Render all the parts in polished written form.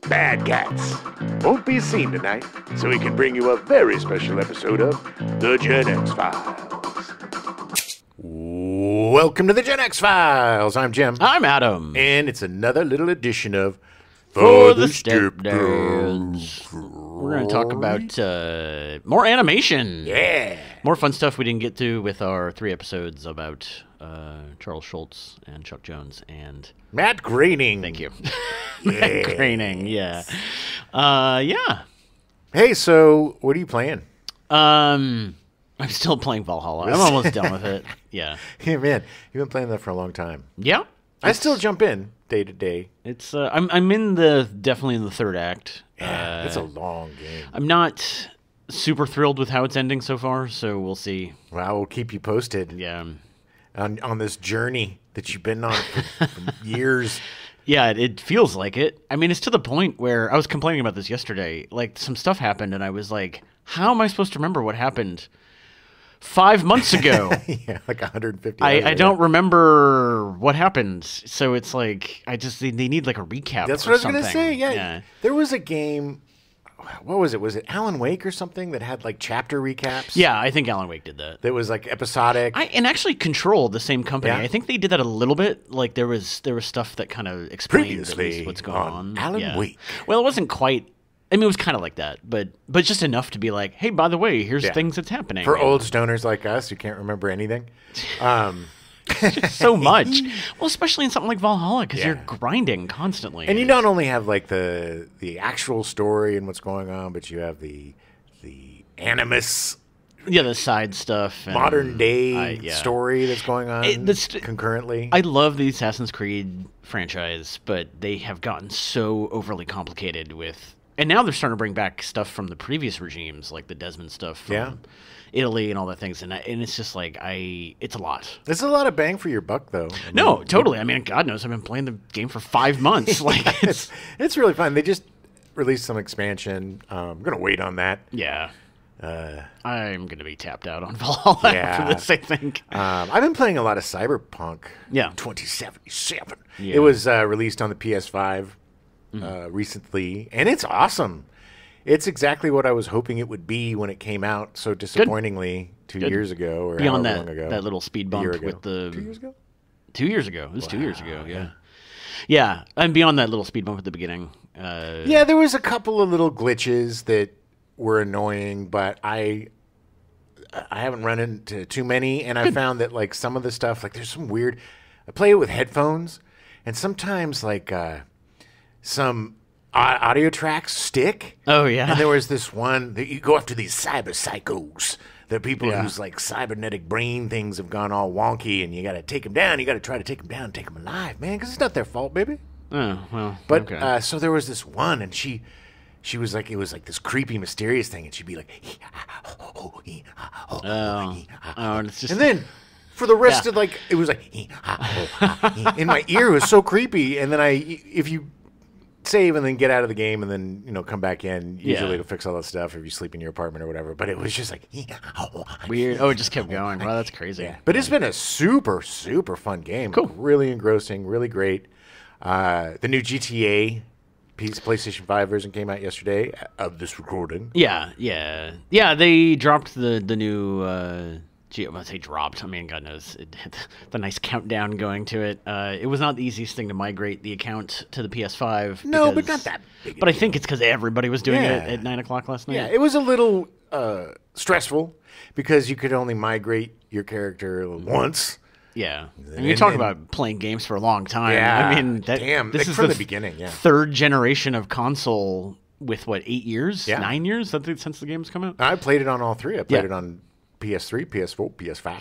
Bad Cats won't be seen tonight, so we can bring you a very special episode of The Gen X Files. Welcome to The Gen X Files. I'm Jim. I'm Adam. And it's another little edition of For the Stepdads. We're going to talk about more animation. Yeah. More fun stuff we didn't get to with our 3 episodes about Charles Schultz and Chuck Jones and... Matt Groening. Thank you. Matt Groening, yeah. Yeah. Hey, so what are you playing? I'm still playing Valhalla. I'm almost done with it. Yeah. Yeah, man, you've been playing that for a long time. Yeah. I still jump in day to day. It's I'm definitely in the third act. Yeah, it's a long game. I'm not super thrilled with how it's ending so far, so we'll see. Well, I will keep you posted. Yeah. On this journey that you've been on for years. Yeah, it feels like it. I mean, it's to the point where I was complaining about this yesterday. Like, some stuff happened, and I was like, how am I supposed to remember what happened 5 months ago? Yeah, like 150. I don't remember what happened. So it's like, they need like a recap. That's or what I was something. going to say. Yeah. There was a game. What was it? Was it Alan Wake or something that had like chapter recaps? Yeah, I think Alan Wake did that. That was like episodic. And actually Control, the same company. Yeah. I think they did that a little bit. Like there was stuff that kind of explained at least what's going on. Alan Wake. Well, it wasn't quite. I mean, it was kind of like that, but just enough to be like, hey, by the way, here's things that's happening. For old stoners like us who can't remember anything. So much. Well, especially in something like Valhalla, because you're grinding constantly. And you not only have like the actual story and what's going on, but you have the animus. Yeah, the side stuff. And modern day story that's going on concurrently. I love the Assassin's Creed franchise, but they have gotten so overly complicated with... And now they're starting to bring back stuff from the previous regimes, like the Desmond stuff from Italy and all that things. And it's just like, it's a lot. It's a lot of bang for your buck, though. No, totally. I mean, God knows, I've been playing the game for 5 months. Like it's really fun. They just released some expansion. I'm going to wait on that. Yeah. I'm going to be tapped out on Valhalla after this, I think. I've been playing a lot of Cyberpunk 2077. Yeah. It was released on the PS5 recently, and it's awesome. It's exactly what I was hoping it would be when it came out so disappointingly 2 years ago or beyond however long ago. That little speed bump with the 2 years ago? 2 years ago. It was 2 years ago, yeah. Yeah, and beyond that little speed bump at the beginning. Yeah, there was a couple of little glitches that were annoying, but I haven't run into too many, and I found that like some of the stuff, like there's some weird... I play it with headphones, and sometimes like some audio tracks stick. Oh, yeah. And there was this one that you go after these cyber psychos. They're people whose like cybernetic brain things have gone all wonky, and you got to take them down. You got to try to take them down, take them alive, man, because it's not their fault, baby. Oh, well, but so there was this one, and she was like, it was like this creepy, mysterious thing, and she'd be like, it's just... and then for the rest of like, it was like, in my ear, it was so creepy. And then if you save and then get out of the game and then come back in, usually it'll fix all that stuff if you sleep in your apartment or whatever. But it was just like weird. Oh, it just kept going. Wow, that's crazy. Yeah. But it's been a super fun game. Cool. Really engrossing, really great. The new GTA PlayStation 5 version came out yesterday of this recording. Yeah. They dropped the new. I'm going to say dropped. I mean, God knows. It had the nice countdown going to it. It was not the easiest thing to migrate the account to the PS5. No, but not that big. But I think it's because everybody was doing it at 9 o'clock last night. Yeah, it was a little stressful because you could only migrate your character once. Yeah. I mean, you're talking about playing games for a long time. Yeah. I mean, this is from the beginning, third generation of console with, 8 years? Yeah. 9 years since the game's come out? I played it on all three. I played it on PS3, PS4, PS5.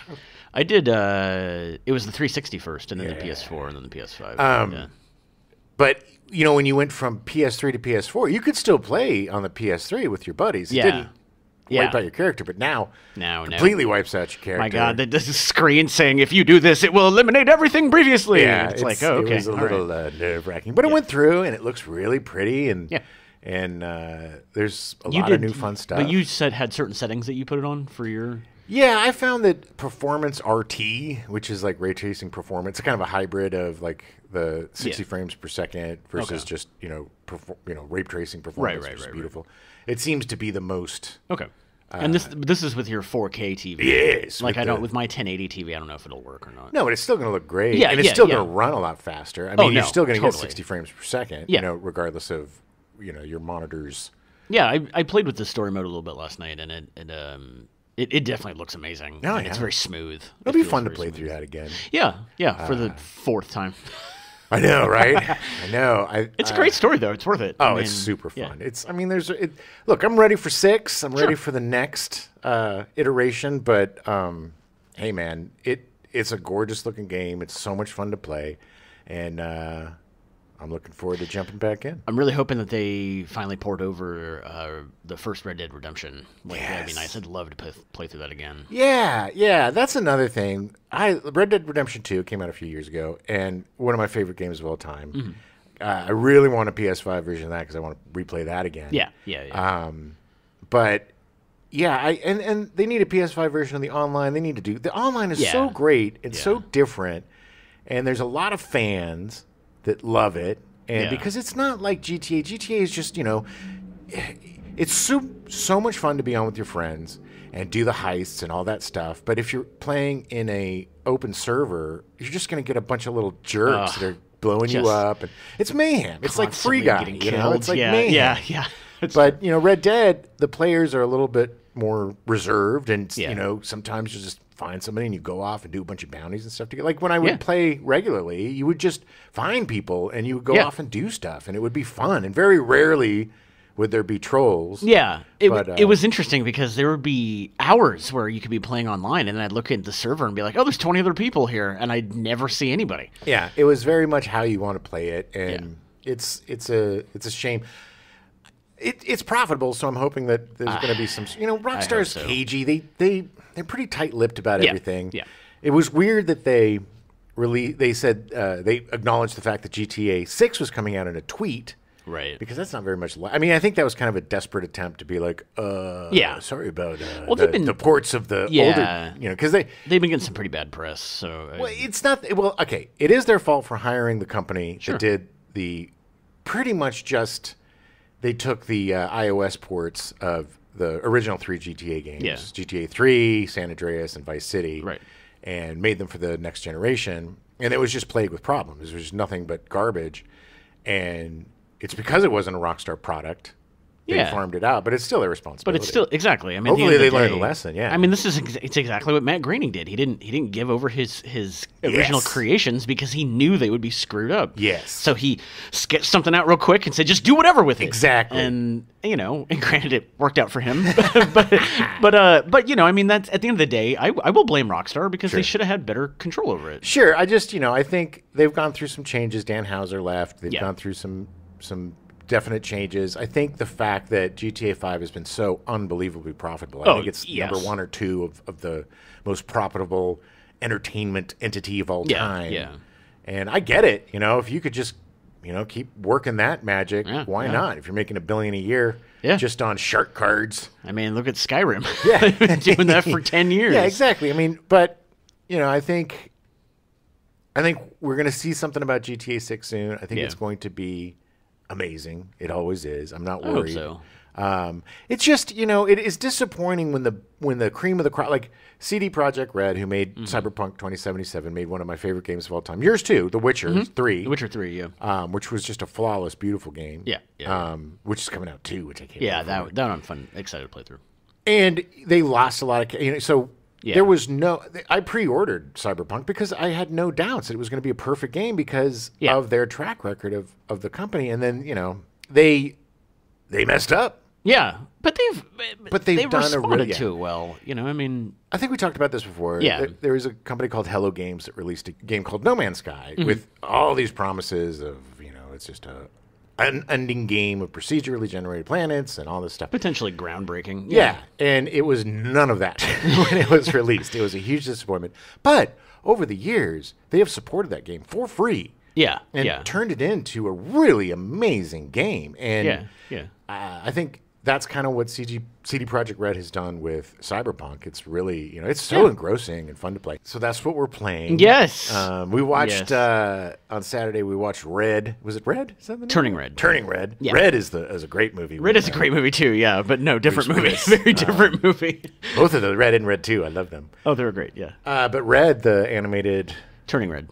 I did. It was the 360 first, and then the PS4, and then the PS5. But when you went from PS3 to PS4, you could still play on the PS3 with your buddies. It didn't wipe out your character, but now completely wipes out your character. My God, there's a screen saying if you do this, it will eliminate everything previously. Yeah, it's like, oh, okay. It was a little nerve-wracking, but it went through, and it looks really pretty, and there's a lot of new fun stuff. But you had certain settings that you put it on for your... Yeah, I found that performance RT, which is like ray tracing performance, kind of a hybrid of like the 60 frames per second versus just ray tracing performance, which is beautiful. It seems to be the most. Okay. And this is with your 4K TV. Yes. Like with my 1080 TV, I don't know if it'll work or not. No, but it's still going to look great. Yeah, and it's still going to run a lot faster. I mean, you're still going to get 60 frames per second, regardless of, your monitors. Yeah, I played with the story mode a little bit last night, and it definitely looks amazing. Oh, and it's very smooth. It'll be fun to play through that again. Yeah, for the fourth time. I know, right? I know. It's a great story, though. It's worth it. Oh, it's super fun. Yeah. Look, I'm ready for 6. I'm ready for the next iteration. But hey, man, it's a gorgeous looking game. It's so much fun to play, and I'm looking forward to jumping back in. I'm really hoping that they finally port over the first Red Dead Redemption. That'd be nice. I'd love to play through that again. Yeah. That's another thing. Red Dead Redemption 2 came out a few years ago, and one of my favorite games of all time. Mm-hmm. I really want a PS5 version of that because I want to replay that again. Yeah. But yeah, and they need a PS5 version of the online. They need to do the online is so great. It's so different, and there's a lot of fans that love it, and because it's not like GTA. GTA is just it's so much fun to be on with your friends and do the heists and all that stuff. But if you're playing in a open server, you're just going to get a bunch of little jerks that are blowing you up, and it's mayhem. It's like Free Guy, It's like mayhem. Yeah. But Red Dead, the players are a little bit more reserved, and sometimes you just find somebody and you go off and do a bunch of bounties and stuff together. Like when I would play regularly, you would just find people and you would go off and do stuff, and it would be fun. And very rarely would there be trolls. Yeah, it was interesting because there would be hours where you could be playing online, and then I'd look at the server and be like, "Oh, there's 20 other people here," and I'd never see anybody. Yeah, it was very much how you want to play it, and it's a shame. It's profitable, so I'm hoping that there's going to be some. Rockstar's cagey. They're pretty tight-lipped about everything. Yeah. It was weird that they said they acknowledged the fact that GTA 6 was coming out in a tweet. Right. Because that's not very much. I mean, I think that was kind of a desperate attempt to be like, sorry about the ports of the older, because they've been getting some pretty bad press. So it's not. Well, okay, it is their fault for hiring the company that did the pretty much just. They took the iOS ports of the original 3 GTA games, GTA 3, San Andreas, and Vice City, and made them for the next generation. And it was just plagued with problems. There was nothing but garbage. And it's because it wasn't a Rockstar product. They farmed it out, but it's still their responsibility. But it's still exactly. I mean, hopefully they learned a lesson. Yeah. I mean, it's exactly what Matt Groening did. He didn't give over his original creations because he knew they would be screwed up. Yes. So he sketched something out real quick and said, "Just do whatever with it." Exactly. And and granted, it worked out for him. but I mean, that's at the end of the day, I will blame Rockstar because they should have had better control over it. Sure. I just I think they've gone through some changes. Dan Houser left. They've gone through some definite changes. I think the fact that GTA 5 has been so unbelievably profitable. I think it's number 1 or 2 of the most profitable entertainment entity of all time. Yeah. And I get it. If you could just, keep working that magic, why not? If you're making $1 billion a year just on shark cards. I mean, look at Skyrim. Yeah. They've been doing that for 10 years. Yeah, exactly. I mean, but, I think we're going to see something about GTA 6 soon. I think it's going to be amazing. It always is. I'm not worried. I hope so. It's just it is disappointing when the cream of the crop, like CD Projekt Red, who made Cyberpunk 2077, made one of my favorite games of all time. Yours too, The Witcher 3. The Witcher 3, yeah. Which was just a flawless, beautiful game. Yeah. Which is coming out too, which I can't. Yeah, that I'm excited to play through. And they lost a lot of so. Yeah. There was I pre-ordered Cyberpunk because I had no doubts that it was going to be a perfect game because of their track record of the company. And then, they messed up. Yeah. But they've done responded to it well. I mean, I think we talked about this before. Yeah. There was a company called Hello Games that released a game called No Man's Sky with all these promises of, it's just an ending game of procedurally generated planets and all this stuff. Potentially groundbreaking. Yeah, and it was none of that when it was released. It was a huge disappointment. But over the years, they have supported that game for free. Yeah, and turned it into a really amazing game. And I think that's kind of what CD Projekt Red has done with Cyberpunk. It's really, it's so engrossing and fun to play. So that's what we're playing. Yes. We watched on Saturday. We watched Red. Was it Red? Is that the name? Turning Red. Turning Red. Yeah. Red is a great movie. Red is a great movie too. Yeah, but no, different movie. Very different movie. Both of those, Red and Red 2. I love them. Oh, they were great. Yeah. But Red, the animated Turning Red.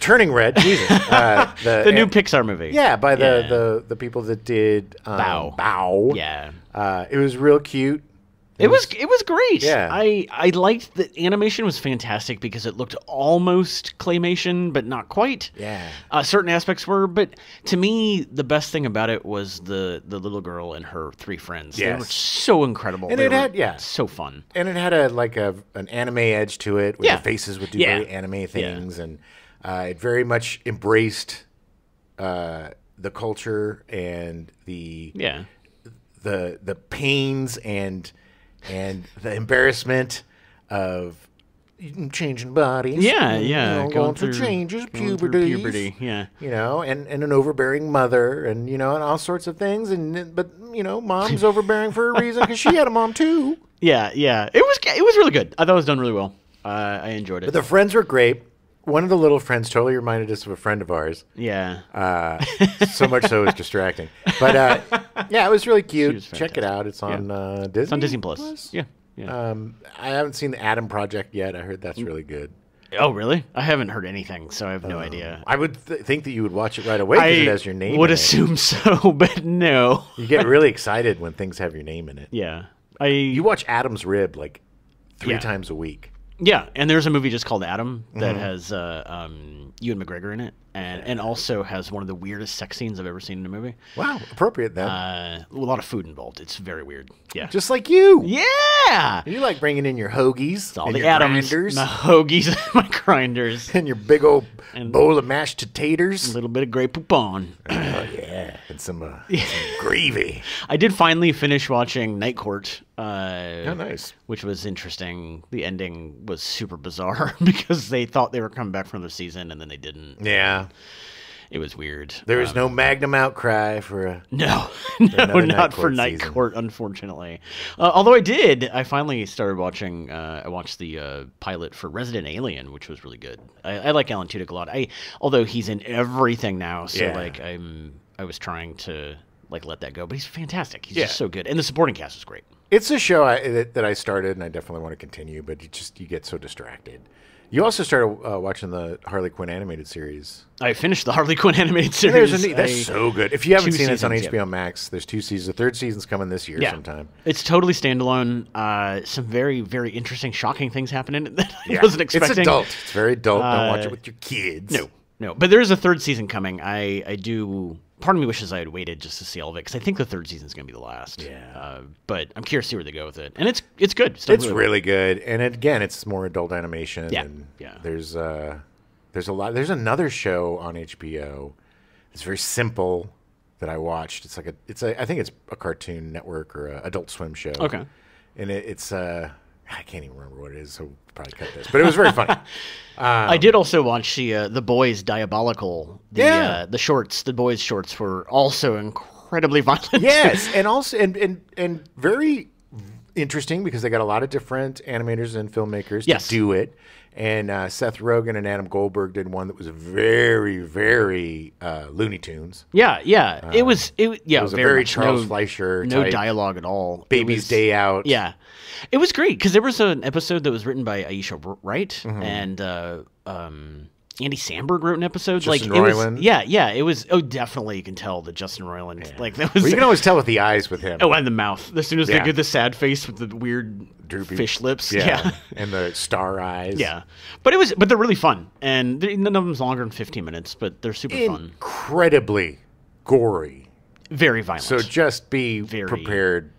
Turning Red, Jesus. The new Pixar movie. Yeah, by the people that did Bow. Yeah. It was real cute. It was great. Yeah. I liked the animation was fantastic because it looked almost claymation, but not quite. Yeah. Certain aspects were, but to me, the best thing about it was the little girl and her 3 friends. Yes. They were so incredible. And they it had so fun. And it had an anime edge to it, where the faces would do very anime things, and it very much embraced the culture and the pains and the embarrassment of changing bodies. Going through changes, puberty. and an overbearing mother, and all sorts of things. But mom's overbearing for a reason because she had a mom too. Yeah. It was really good. I thought it was done really well. I enjoyed it. But the friends were great. One of the little friends totally reminded us of a friend of ours. Yeah. So much so it was distracting. But it was really cute. Check it out. It's on Disney. It's on Disney Plus. Yeah. I haven't seen the Adam Project yet. I heard that's really good. Oh, really? I haven't heard anything, so I have no idea. I would think that you would watch it right away because it has your name. I would assume so, but no. You get really excited when things have your name in it. Yeah. You watch Adam's Rib like 3 times a week. Yeah, and there's a movie just called Adam that has Ewan McGregor in it, and also has one of the weirdest sex scenes I've ever seen in a movie. Wow, appropriate then. A lot of food involved. It's very weird. Yeah, just like you. Yeah, you like bringing in your hoagies, all and the your Adams, grinders, my hoagies, my grinders, and your big old bowl of mashed taters, a little bit of Grey Poupon. Oh yeah, and some gravy. I did finally finish watching Night Court. Nice. Which was interesting. The ending was super bizarre because they thought they were coming back from the season and then they didn't. Yeah. It was weird. There was no Magnum outcry for not for Night Court, unfortunately. Although I finally started watching. I watched the pilot for Resident Alien, which was really good. I like Alan Tudyk a lot. Although he's in everything now, so I was trying to let that go, but he's fantastic. He's just so good, and the supporting cast is great. It's a show that I started, and I definitely want to continue, but you get so distracted. You also started watching the Harley Quinn animated series. I finished the Harley Quinn animated series. That's so good. If you haven't seen it, it's on HBO Max. There's 2 seasons. The 3rd season's coming this year sometime. It's totally standalone. Some very, very interesting, shocking things happen in it that I wasn't expecting. It's adult. It's very adult. Don't watch it with your kids. No. But there is a 3rd season coming. I do... Part of me wishes I had waited just to see all of it because I think the 3rd season is going to be the last. Yeah. But I'm curious to see where they go with it, and it's good. It's really good, and again, it's more adult animation. Yeah. And there's a lot. There's another show on HBO. It's very simple that I watched. I think it's a Cartoon Network or a Adult Swim show. Okay. And it's I can't even remember what it is, so we'll probably cut this. But it was very funny. I did also watch the Boys Diabolical. The shorts. The Boys shorts were also incredibly violent. Yes, and also and very interesting because they got a lot of different animators and filmmakers to do it. And Seth Rogen and Adam Goldberg did one that was very, very Looney Tunes. Yeah. It was a very Charles Fleischer no type dialogue at all. Baby's Day Out. Yeah. It was great because there was an episode that was written by Aisha Wright and Andy Samberg wrote an episode. Justin Roiland. It was. Oh, definitely you can tell that Justin Roiland. Yeah. Like that was. Well, you can always tell with the eyes with him. Oh, and the mouth. As soon as they do the sad face with the weird droopy fish lips. Yeah. And the star eyes. Yeah, but they're really fun, and none of them's longer than 15 minutes, but they're super fun. Incredibly gory. Very violent. So just be prepared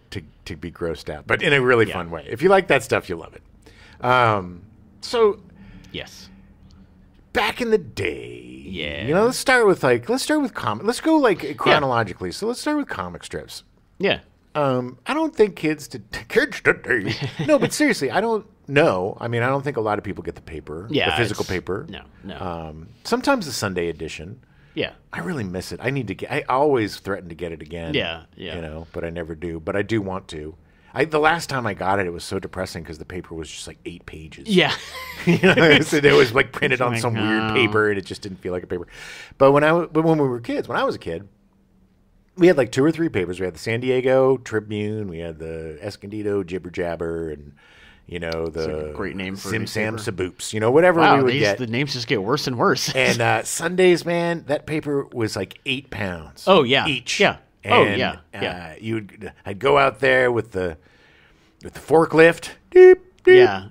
to be grossed out, but in a really fun way. If you like that stuff, you'll love it. Yes. Back in the day, let's start with comic. Let's go chronologically. So let's start with comic strips. Yeah. I don't think kids today. No, but seriously, I don't know. I mean, I don't think a lot of people get the paper, the physical paper. No. Sometimes the Sunday edition. Yeah. I really miss it. I always threaten to get it again. Yeah. But I never do. But I do want to. The last time I got it, it was so depressing because the paper was just like 8 pages. Yeah. So it was like printed on some weird paper, and it just didn't feel like a paper. But when we were kids, when I was a kid, we had like 2 or 3 papers. We had the San Diego Tribune, we had the Escondido Jibber Jabber, and the like a great name for Sim Sam Saboops, whatever we would get. The names just get worse and worse. And Sundays, man, that paper was like £8. Oh yeah, each. Yeah. And, yeah. I'd go out there with the forklift. Deep, deep, Yeah.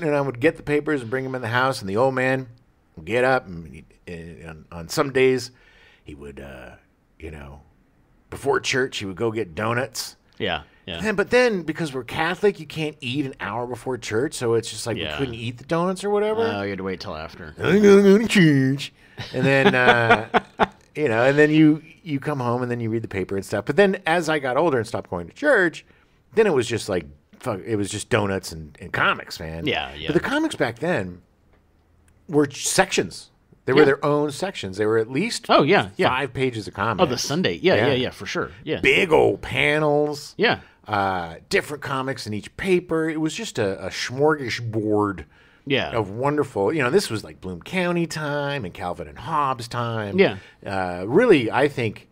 And I would get the papers and bring them in the house, and the old man would get up, and on some days he would, before church, he would go get donuts. Yeah. But then, because we're Catholic, you can't eat an hour before church, so it's just like we couldn't eat the donuts or whatever. Oh, you had to wait till after. I'm going to go to church. And then, and then you come home and then you read the paper and stuff. But then as I got older and stopped going to church, then it was just like, it was just donuts and comics, man. Yeah. But the comics back then were sections. They were their own sections. They were at least 5 pages of comics. Oh, the Sunday. Yeah, for sure. Yeah. Big old panels. Yeah. Different comics in each paper. It was just a smorgasbord of wonderful. This was like Bloom County time and Calvin and Hobbes time. Yeah. Really, I think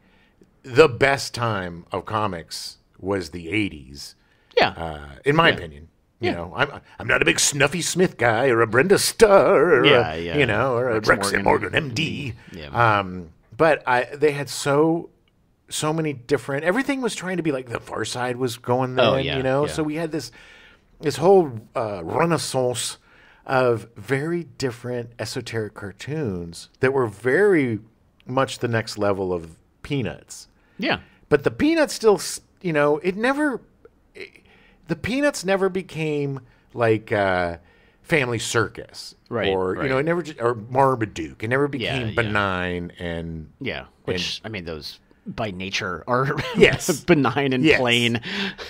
the best time of comics was the 80s. Yeah. In my opinion. I'm not a big Snuffy Smith guy or a Brenda Starr or or a Rex Morgan MD. Yeah. But they had so many different. Everything was trying to be like the Far Side was going then. Oh, yeah. So we had this whole renaissance of very different esoteric cartoons that were very much the next level of Peanuts. Yeah. But the Peanuts still, the Peanuts never became like Family Circus, right? Or right. It never or Marmaduke. It never became benign and those by nature are yes benign and plain.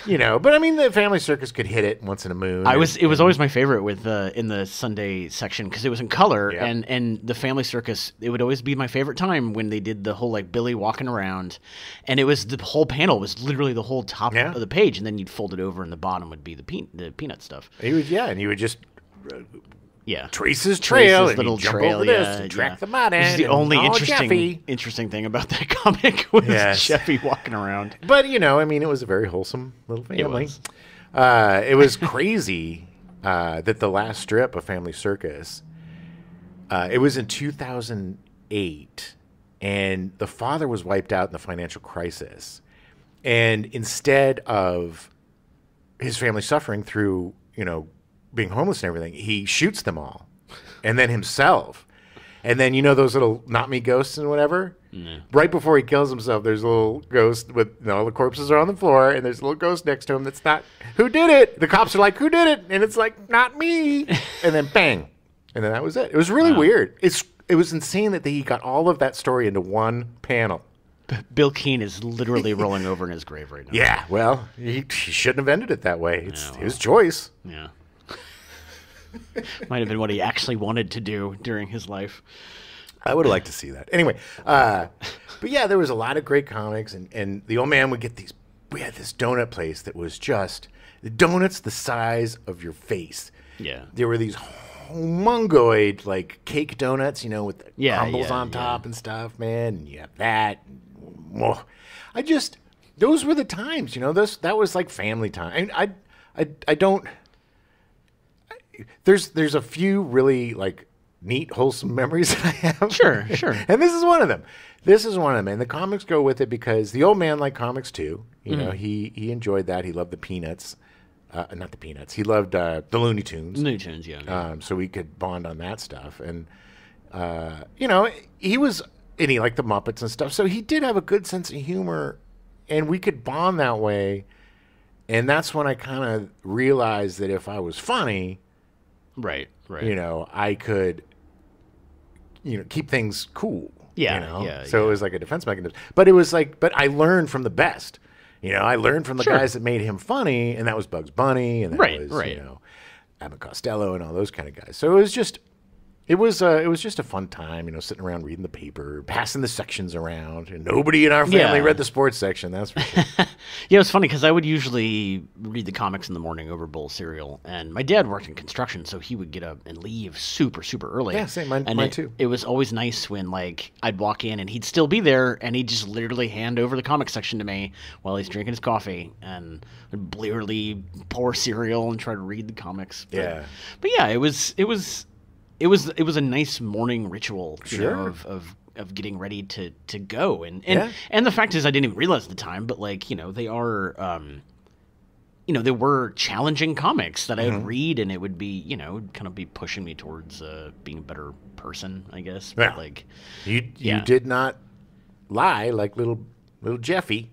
But I mean the Family Circus could hit it once in a moon. It was always my favorite with in the Sunday section because it was in color and the Family Circus. It would always be my favorite time when they did the whole like Billy walking around, and it was the whole panel was literally the whole top of the page, and then you'd fold it over, and the bottom would be the peanut stuff. And you would just. Trace his trail, and little jump trail, over this and track the mud in. The only Jeffy. interesting thing about that comic was Jeffy walking around. But it was a very wholesome little family. It was crazy that the last strip of Family Circus, it was in 2008, and the father was wiped out in the financial crisis, and instead of his family suffering through being homeless and everything, he shoots them all, and then himself, and then those little not me ghosts and whatever. Right before he kills himself, there's a little ghost with all the corpses are on the floor, and there's a little ghost next to him that's not who did it. The cops are like, who did it? And it's like, not me. And then bang, and then that was it. It was really weird. It was insane that he got all of that story into one panel. Bill Keane is literally rolling over in his grave right now. Yeah, well, he shouldn't have ended it that way. It's his choice. Yeah. Might have been what he actually wanted to do during his life. I would have liked to see that. Anyway, but yeah, there was a lot of great comics, and the old man would get these. We had this donut place that was just the donuts the size of your face. Yeah. There were these humongoid like cake donuts, with the crumbles on top and stuff, man. And you have that. Those were the times, that was like family time. I don't. There's a few really like neat, wholesome memories that I have. Sure. And this is one of them. And the comics go with it because the old man liked comics too. He enjoyed that. He loved the Peanuts. Not the Peanuts. He loved the Looney Tunes. Looney Tunes, yeah. So we could bond on that stuff. And, he liked the Muppets and stuff. So he did have a good sense of humor, and we could bond that way. And that's when I kind of realized that if I was funny... Right. I could, keep things cool. Yeah. So it was like a defense mechanism. But it was like, but I learned from the best. I learned from the guys that made him funny, and that was Bugs Bunny, and that was, Abbott Costello and all those kind of guys. So it was just, It was just a fun time, sitting around reading the paper, passing the sections around, and nobody in our family read the sports section. That's for sure. Yeah, it was funny because I would usually read the comics in the morning over a bowl of cereal, and my dad worked in construction, so he would get up and leave super, super early. Yeah, same. Mine too. It was always nice when I'd walk in and he'd still be there, and he'd just literally hand over the comic section to me while he's drinking his coffee, and would blearily pour cereal and try to read the comics. But yeah, it was a nice morning ritual, of getting ready to go, and the fact is I didn't even realize at the time, but they are they were challenging comics that I would read, and it would be kind of be pushing me towards being a better person, I guess. Yeah. But you did not lie like little Jeffy.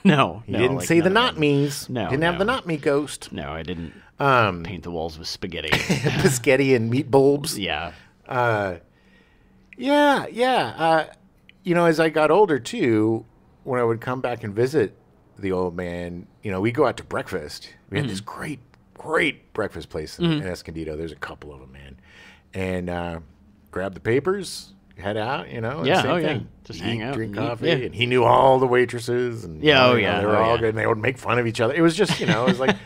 No, you didn't say the not me's. No, didn't have the not me ghost. No, I didn't. Paint the walls with spaghetti. Biscotti and meat bulbs. Yeah. As I got older, too, when I would come back and visit the old man, we'd go out to breakfast. We had this great breakfast place in Escondido. There's a couple of them, man. And grab the papers, head out, same thing. Just hang out. Drink coffee. And he knew all the waitresses. And, they were all good. And they would make fun of each other. It was just, it was like,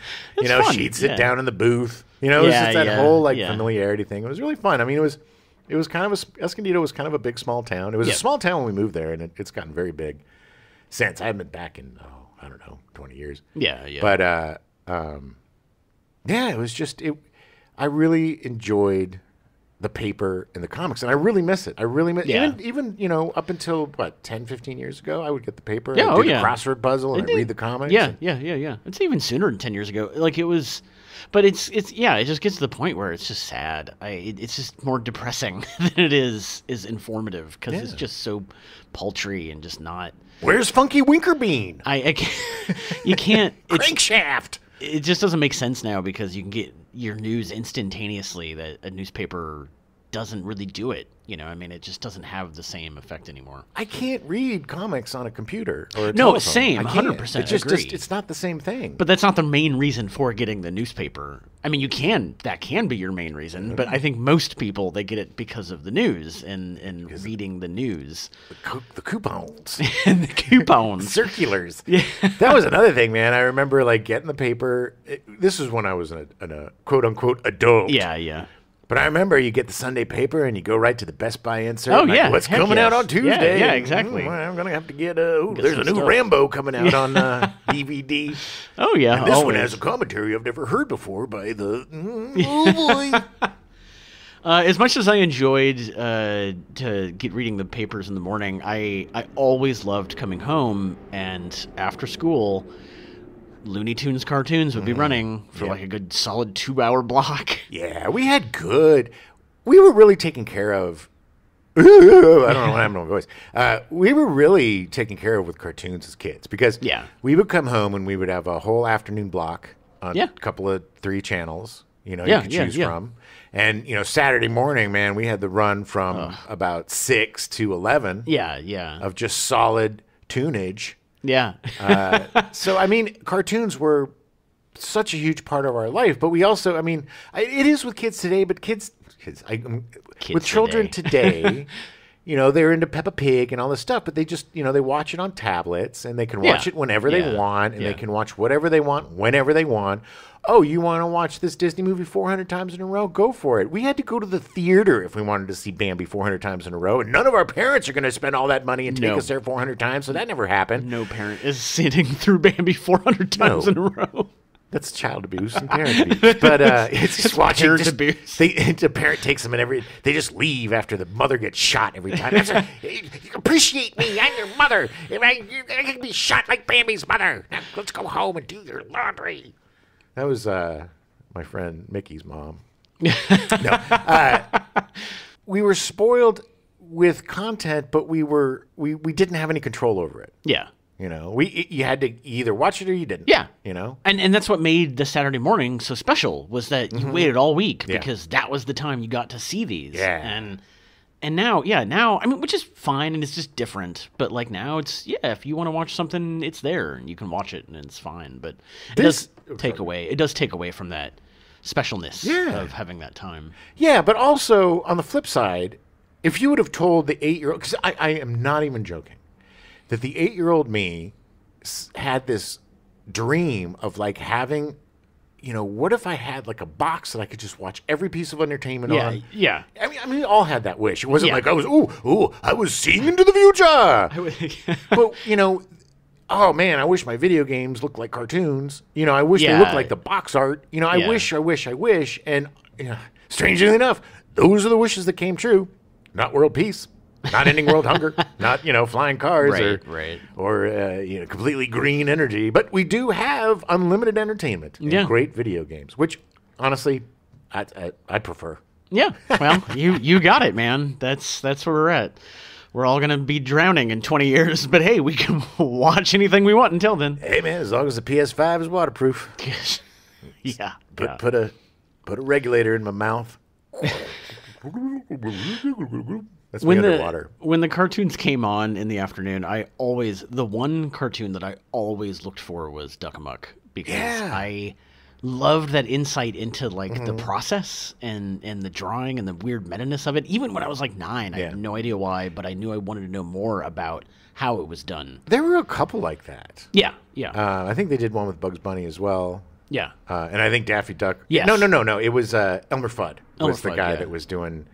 she'd sit down in the booth. It was just that whole, familiarity thing. It was really fun. I mean, it was kind of Escondido was kind of a big, small town. It was a small town when we moved there, and it's gotten very big since. I haven't been back in, 20 years. Yeah. But, it was just, I really enjoyed the paper and the comics, and I really miss it. I really miss even up until 10, 15 years ago, I would get the paper, and I'd do the crossword puzzle, and I'd read the comics. Yeah. It's even sooner than 10 years ago. It was, but it just gets to the point where it's just sad. It's just more depressing than it is informative, because it's just so paltry and just not. Where's Funky Winkerbean? I can't. You can't. Crankshaft. It just doesn't make sense now, because you can get your news instantaneously that a newspaper doesn't really do it. It just doesn't have the same effect anymore. I can't read comics on a computer or a No, telephone. same, 100% It's just, agree. it's not the same thing. But that's not the main reason for getting the newspaper. I mean, that can be your main reason, but I think most people, they get it because of the news and reading the news. The coupons. The coupons. Circulars. Yeah. That was another thing, man. I remember getting the paper. This was when I was a quote-unquote adult. Yeah. But I remember you get the Sunday paper and you go right to the Best Buy insert. Oh, yeah. What's coming out on Tuesday? Yeah, exactly. I'm going to have to get there's a new stuff. Rambo coming out on DVD. Oh, yeah. And this one has a commentary I've never heard before by the... oh, boy. As much as I enjoyed to get reading the papers in the morning, I always loved coming home, and after school, Looney Tunes cartoons would be running for a good solid 2-hour block. Yeah, we were really taken care of. I don't know what happened to my voice. We were really taken care of with cartoons as kids, because we would come home and we would have a whole afternoon block on a couple of 3 channels, you could choose from. And, Saturday morning, man, we had the run from about 6 to 11 of just solid tunage. Yeah. So, I mean, cartoons were such a huge part of our life, but we also, it is with kids today, but kids with children today, they're into Peppa Pig and all this stuff, but they just, they watch it on tablets, and they can watch it whenever they want, and they can watch whatever they want, whenever they want. Oh, you want to watch this Disney movie 400 times in a row? Go for it. We had to go to the theater if we wanted to see Bambi 400 times in a row, and none of our parents are going to spend all that money and take us there 400 times, so that never happened. No parent is sitting through Bambi 400 times in a row. That's child abuse and parent abuse. But it's just watching. Parent abuse. The parent takes them, and they just leave after the mother gets shot every time. Appreciate me. I'm your mother. I can be shot like Bambi's mother. Now, let's go home and do your laundry. That was my friend Mickey's mom. We were spoiled with content, but we didn't have any control over it. Yeah. You had to either watch it or you didn't. Yeah. And that's what made the Saturday morning so special, was that you waited all week because that was the time you got to see these. Yeah. And now, which is fine, and it's just different. But now it's, if you want to watch something, it's there, and you can watch it, and it's fine. But it does take away from that specialness Yeah. of having that time. Yeah, but also on the flip side, if you would have told the 8-year-old, because I am not even joking, that the 8-year-old me had this dream of like having, what if I had like a box that I could just watch every piece of entertainment on? Yeah. I mean, we all had that wish. It wasn't Yeah. like I was, I was seeing into the future. But, oh man, I wish my video games looked like cartoons. I wish they looked like the box art. I wish. And strangely enough, those are the wishes that came true. Not world peace, not ending world hunger, not flying cars or completely green energy. But we do have unlimited entertainment and great video games, which honestly, I prefer. Yeah. Well, you got it, man. That's where we're at. We're all gonna be drowning in 20 years, but hey, we can watch anything we want until then. Hey, man, as long as the PS5 is waterproof. Yeah. Put a regulator in my mouth. That's me underwater. When the cartoons came on in the afternoon, the one cartoon that I always looked for was Duck Amuck, because I loved that insight into like the process and the drawing and the weird meta-ness of it. Even when I was like 9, I had no idea why, but I knew I wanted to know more about how it was done. There were a couple like that. Yeah. I think they did one with Bugs Bunny as well. Yeah. And I think Daffy Duck. Yes. No. It was Elmer Fudd was the Fudd, guy that was doing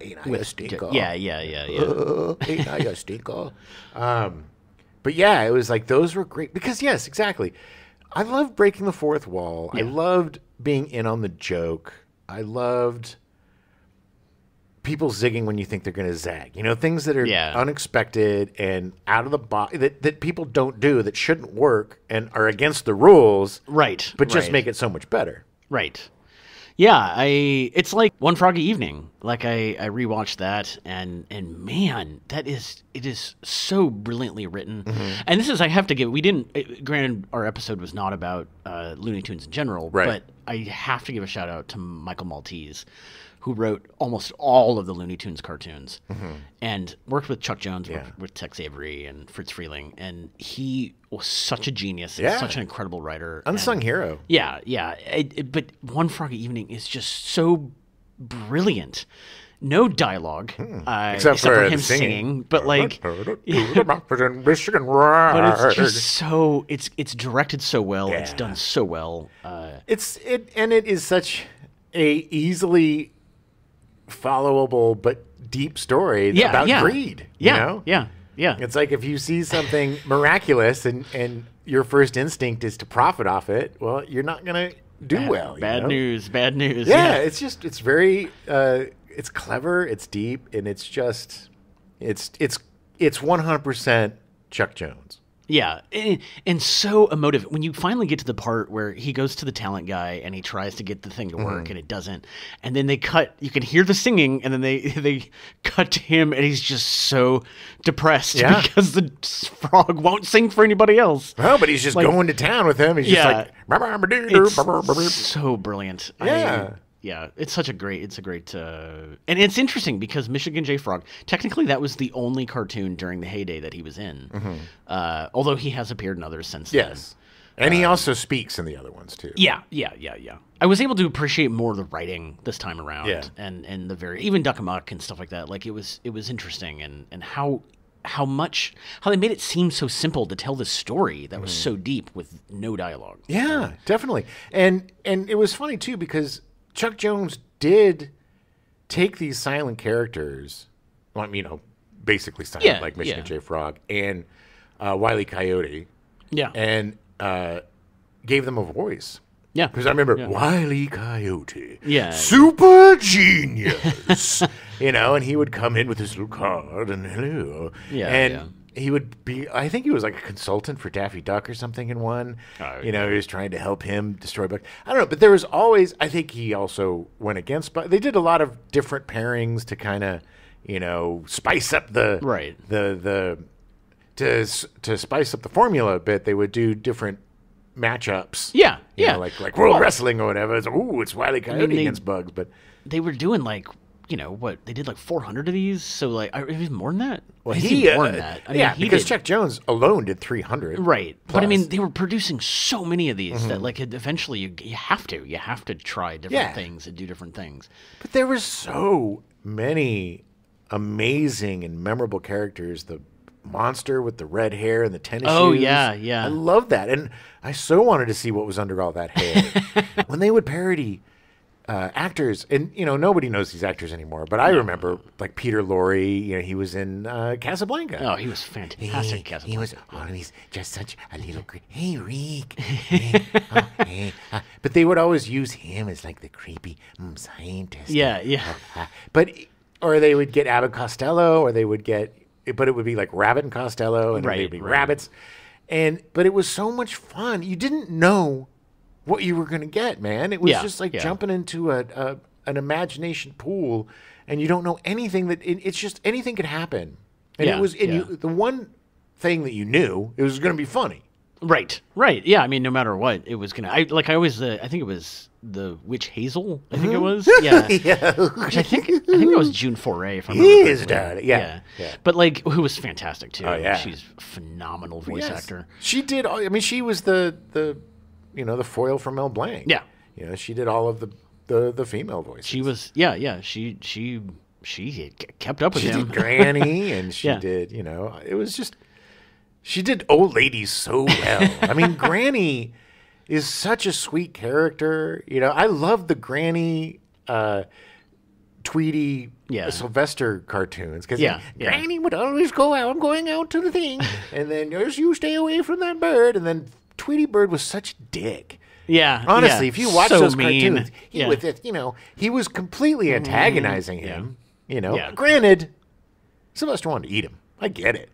Ain't I a Stinker? Yeah. Ain't I a Stinker? But yeah, it was like those were great because yes, exactly. I loved breaking the fourth wall. Yeah. I loved being in on the joke. I loved people zigging when you think they're going to zag. Things that are unexpected and out of the box that people don't do, that shouldn't work and are against the rules. Right. But just make it so much better. Right. Yeah, it's like One Froggy Evening. Like I rewatched that and man, it is so brilliantly written. Mm-hmm. And this is, I have to give, granted our episode was not about Looney Tunes in general, but I have to give a shout out to Michael Maltese, who wrote almost all of the Looney Tunes cartoons and worked with Chuck Jones, worked with Tex Avery and Fritz Freeling. And he was such a genius and such an incredible writer. Unsung hero. Yeah. But One Froggy Evening is just so brilliant. No dialogue, except for him singing. But like, but it's just so it's directed so well. Yeah. It's done so well. It is such a easily followable but deep story about greed. Yeah. It's like if you see something miraculous and your first instinct is to profit off it, well, you're not gonna do well. Bad news. Yeah, it's very it's clever, it's deep, and it's 100% Chuck Jones. Yeah, and so emotive. When you finally get to the part where he goes to the talent guy and he tries to get the thing to work and it doesn't, and then they cut, you can hear the singing, and then they cut to him and he's just so depressed because the frog won't sing for anybody else. Oh, but he's just going to town with him. He's just like, it's so brilliant. Yeah. Yeah, it's a great, and it's interesting because Michigan J. Frog, technically that was the only cartoon during the heyday that he was in, although he has appeared in others since then. Yes, and he also speaks in the other ones too. Yeah. I was able to appreciate more of the writing this time around, and the even Duck Amuck and stuff like that. Like it was interesting, and how they made it seem so simple to tell this story that was so deep with no dialogue. Yeah, definitely, and it was funny too because Chuck Jones did take these silent characters, basically silent, like Michigan J. Frog and Wile E. Coyote, and gave them a voice. Yeah, because I remember Wile E. Coyote, super genius, and he would come in with his little card and hello, he would be, I think he was like a consultant for Daffy Duck or something in one. He was trying to help him destroy Bugs. I don't know, but there was always, I think he also went against, but they did a lot of different pairings to kind of, spice up to spice up the formula a bit. They would do different matchups. Yeah. Like World Wrestling or whatever. It's Wile E. Coyote against Bugs, but they were doing like what they did like 400 of these, so like even more than that. Well, It's he even more than that. I mean, he because did. Chuck Jones alone did 300. Right, plus. but I mean, they were producing so many of these that like eventually you have to try different things and do different things. But there were so many amazing and memorable characters. The monster with the red hair and the tennis shoes. Oh, yeah, yeah. I love that, and I so wanted to see what was under all that hair. When they would parody actors, and nobody knows these actors anymore, but I remember like Peter Lorre. He was in Casablanca. Oh, he was fantastic. Casablanca. He was always just such a little. Hey, Rick. Hey, hey. But they would always use him as like the creepy scientist. Yeah. Or they would get Abbott Costello, or they would get, but it would be like Rabbit and Costello, and it would be rabbits. But it was so much fun. You didn't know what you were going to get, man. It was just like jumping into an imagination pool, and you don't know anything. It's just anything could happen. And it was the one thing that you knew, it was going to be funny. Right. Yeah, I mean, no matter what, it was gonna. I think it was the Witch Hazel. I think it was. Yeah. Which I think that was June Foray. If I remember correctly. Yeah. But like, who was fantastic too. Oh yeah. She's a phenomenal voice actor. She did. I mean, she was the foil for Mel Blanc. Yeah. She did all of the female voices. She was. Yeah. She kept up with him. She did Granny, and she did. It was just. She did old ladies so well. I mean, Granny is such a sweet character. I love the Granny, Tweety, Sylvester cartoons. Because Granny would always go out. I'm going out to the thing. And then you stay away from that bird. And then Tweety Bird was such a dick. Yeah. Honestly, if you watch those mean. cartoons, he was completely antagonizing him. Granted, Sylvester wanted to eat him. I get it.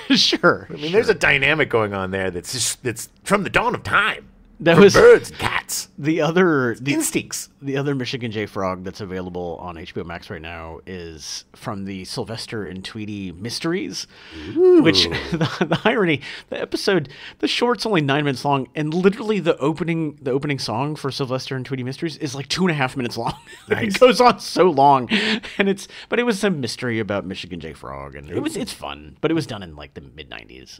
Sure. I mean, there's a dynamic going on there that's from the dawn of time. That was birds and cats. The instincts. The other Michigan J. Frog that's available on HBO Max right now is from the Sylvester and Tweety Mysteries. Ooh. Which the irony, the short's only 9 minutes long, and literally the opening song for Sylvester and Tweety Mysteries is like 2.5 minutes long. Nice. It goes on so long, but it was a mystery about Michigan J. Frog, and it's fun, but it was done in like the mid '90s.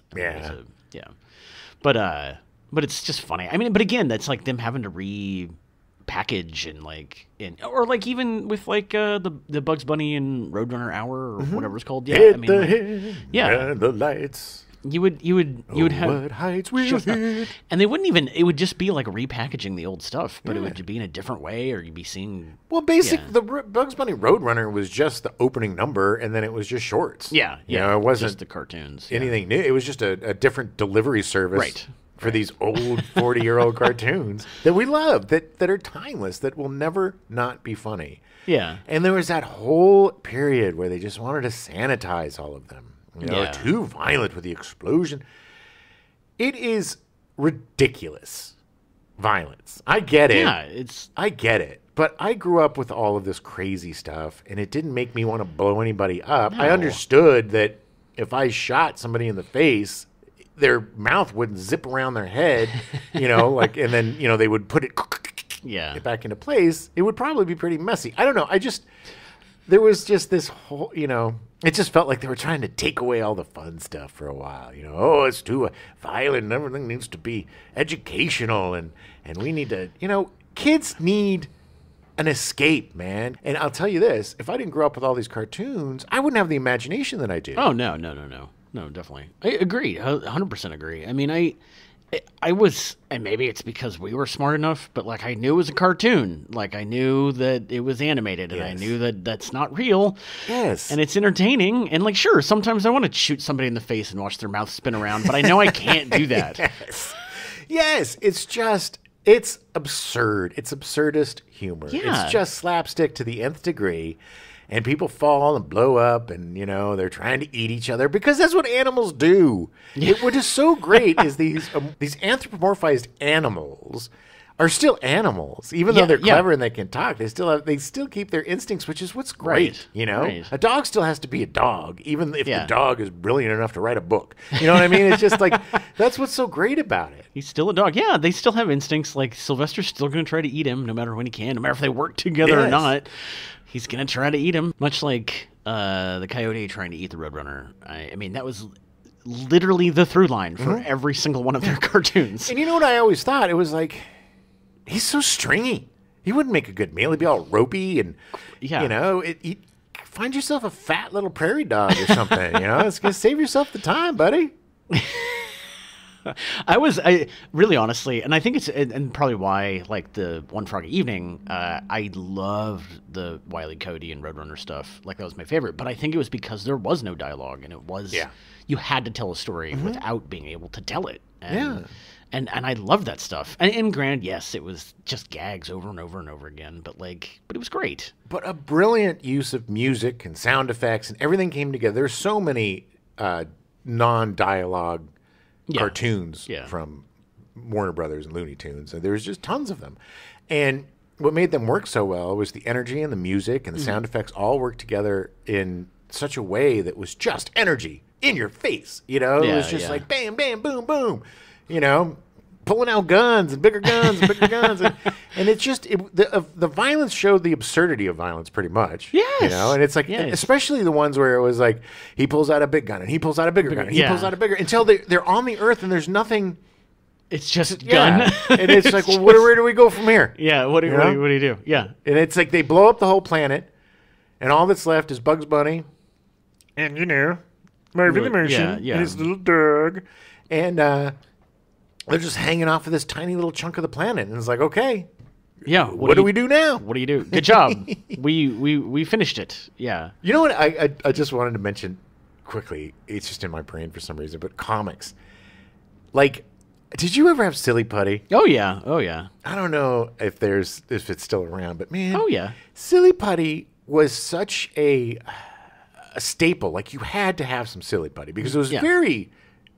But it's just funny. I mean, but again, that's like them having to repackage or like even with like the Bugs Bunny and Roadrunner Hour or whatever it's called. Yeah, and the lights. You would have what heights we hit. And they wouldn't even. It would just be like repackaging the old stuff, but it would be in a different way, or you'd be seeing. Well, basically, the Bugs Bunny Roadrunner was just the opening number, and then it was just shorts. Yeah. It wasn't just the cartoons. Anything new. It was just a different delivery service. Right. For these old 40-year-old cartoons that we love, that are timeless, that will never not be funny. Yeah. And there was that whole period where they just wanted to sanitize all of them. Too violent with the explosion. It is ridiculous violence. I get it. Yeah, I get it. But I grew up with all of this crazy stuff, and it didn't make me want to blow anybody up. No. I understood that if I shot somebody in the face, their mouth wouldn't zip around their head, and then, they would put it back into place. It would probably be pretty messy. I don't know. There was just this whole, it just felt like they were trying to take away all the fun stuff for a while. It's too violent and everything needs to be educational and we need to, kids need an escape, man. And I'll tell you this, if I didn't grow up with all these cartoons, I wouldn't have the imagination that I do. Oh, no. No, definitely. I agree. 100% agree. I mean, I was, and maybe it's because we were smart enough, but like I knew it was a cartoon. Like I knew that it was animated, and I knew that that's not real. Yes. And it's entertaining. And like, sure, sometimes I want to shoot somebody in the face and watch their mouth spin around, but I know I can't do that. Yes. It's absurd. It's absurdist humor. Yeah. It's just slapstick to the nth degree. And people fall and blow up, and they're trying to eat each other because that's what animals do. What is so great is these anthropomorphized animals are still animals, even though they're yeah. clever and they can talk. They still keep their instincts, which is what's great. Right, You know, right. a dog still has to be a dog, even if Yeah. the dog is brilliant enough to write a book. You know what I mean? It's just like that's what's so great about it. He's still a dog. Yeah, they still have instincts. Like Sylvester's still going to try to eat him, no matter when he can, no matter if they work together or Yes. not. He's going to try to eat him, much like the coyote trying to eat the Roadrunner. I mean, that was literally the through line for every single one of their cartoons. And you know what I always thought? It was like, he's so stringy. He wouldn't make a good meal. He'd be all ropey and, Yeah. you know, find yourself a fat little prairie dog or something. You know, it's going to save yourself the time, buddy. I really honestly, and I think it's and probably why like the One Froggy Evening, I loved the Wile E. Coyote and Roadrunner stuff. Like that was my favorite. But I think it was because there was no dialogue, and it was you had to tell a story without being able to tell it. And, and I loved that stuff. And granted, yes, it was just gags over and over and over again. But it was great. But a brilliant use of music and sound effects and everything came together. There's so many non-dialogue cartoons from Warner Brothers and Looney Tunes. And there's just tons of them. And what made them work so well was the energy and the music and the sound effects all worked together in such a way that was just energy in your face. You know, it was just like bam, bam, boom, boom. You know, pulling out guns and bigger guns and bigger guns. And it's just, the violence showed the absurdity of violence pretty much. Yes. You know, and it's like, especially the ones where it was like, he pulls out a big gun and he pulls out a bigger gun and he pulls out a bigger, until they're on the earth and there's nothing. It's just gun. And it's like, well, where do we go from here? Yeah, what do you do? Yeah. And it's like they blow up the whole planet and all that's left is Bugs Bunny and, you know, Marvin the Martian and his little dog. And, they're just hanging off of this tiny little chunk of the planet, and it's like, okay, what do we do now? What do you do? Good job. we finished it. Yeah. You know what? I just wanted to mention quickly. It's just in my brain for some reason, but comics. Like, did you ever have Silly Putty? Oh yeah. Oh yeah. I don't know if it's still around, but man, oh yeah, Silly Putty was such a staple. Like you had to have some Silly Putty because it was very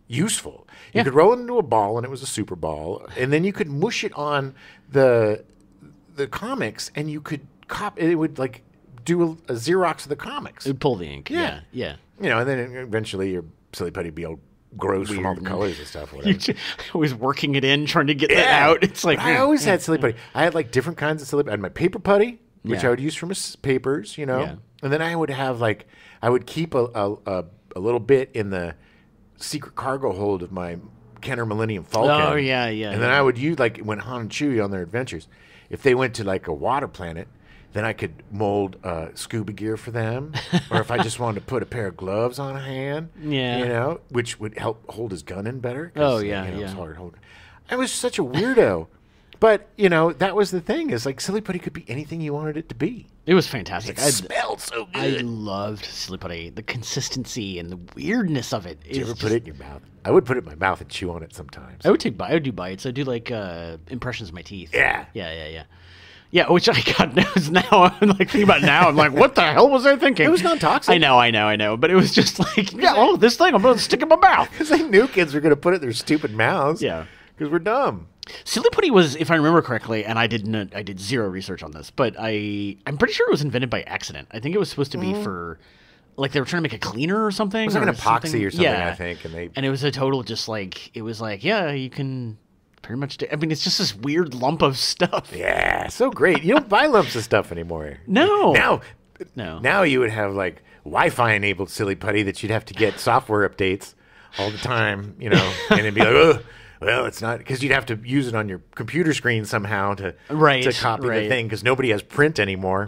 useful. You could roll it into a ball, and it was a super ball, and then you could mush it on the comics, and you could it would like do a Xerox of the comics. It would pull the ink. Yeah. You know, and then eventually your Silly Putty would be all gross from all the colors and stuff. Or whatever. Always working it in, trying to get that out. It's like I always had Silly Putty. I had like different kinds of Silly Putty. I had my paper putty, which I would use from papers, you know, and then I would have like I would keep a little bit in the secret cargo hold of my Kenner Millennium Falcon. Oh yeah. And then I would use like when Han and Chewie on their adventures, if they went to like a water planet, then I could mold scuba gear for them, or if I just wanted to put a pair of gloves on a hand, you know, which would help hold his gun in better. Oh yeah, you know, it's hard to hold. I was such a weirdo. But, you know, that was the thing. Is like Silly Putty could be anything you wanted it to be. It was fantastic. It smelled so good. I loved Silly Putty. The consistency and the weirdness of it. Did you ever put it in your mouth? I would put it in my mouth and chew on it sometimes. I would do bites. I do like impressions of my teeth. Yeah. Yeah, which I got now. I'm like thinking about it now. I'm like, what the hell was I thinking? It was non-toxic. I know. But it was just like, this thing I'm going to stick in my mouth. Because I knew kids were going to put it in their stupid mouths. Yeah. Because we're dumb. Silly Putty was, if I remember correctly, and I did zero research on this, but I'm pretty sure it was invented by accident. I think it was supposed to be for, like they were trying to make a cleaner or something. It was like an epoxy or something, I think. And it was a total just like, it was like, yeah, you can pretty much do, I mean, it's just this weird lump of stuff. Yeah, so great. You don't buy lumps of stuff anymore. No. Now you would have like Wi-Fi enabled Silly Putty that you'd have to get software updates all the time, you know, and it'd be like, oh. Well, it's not because you'd have to use it on your computer screen somehow to copy the thing because nobody has print anymore.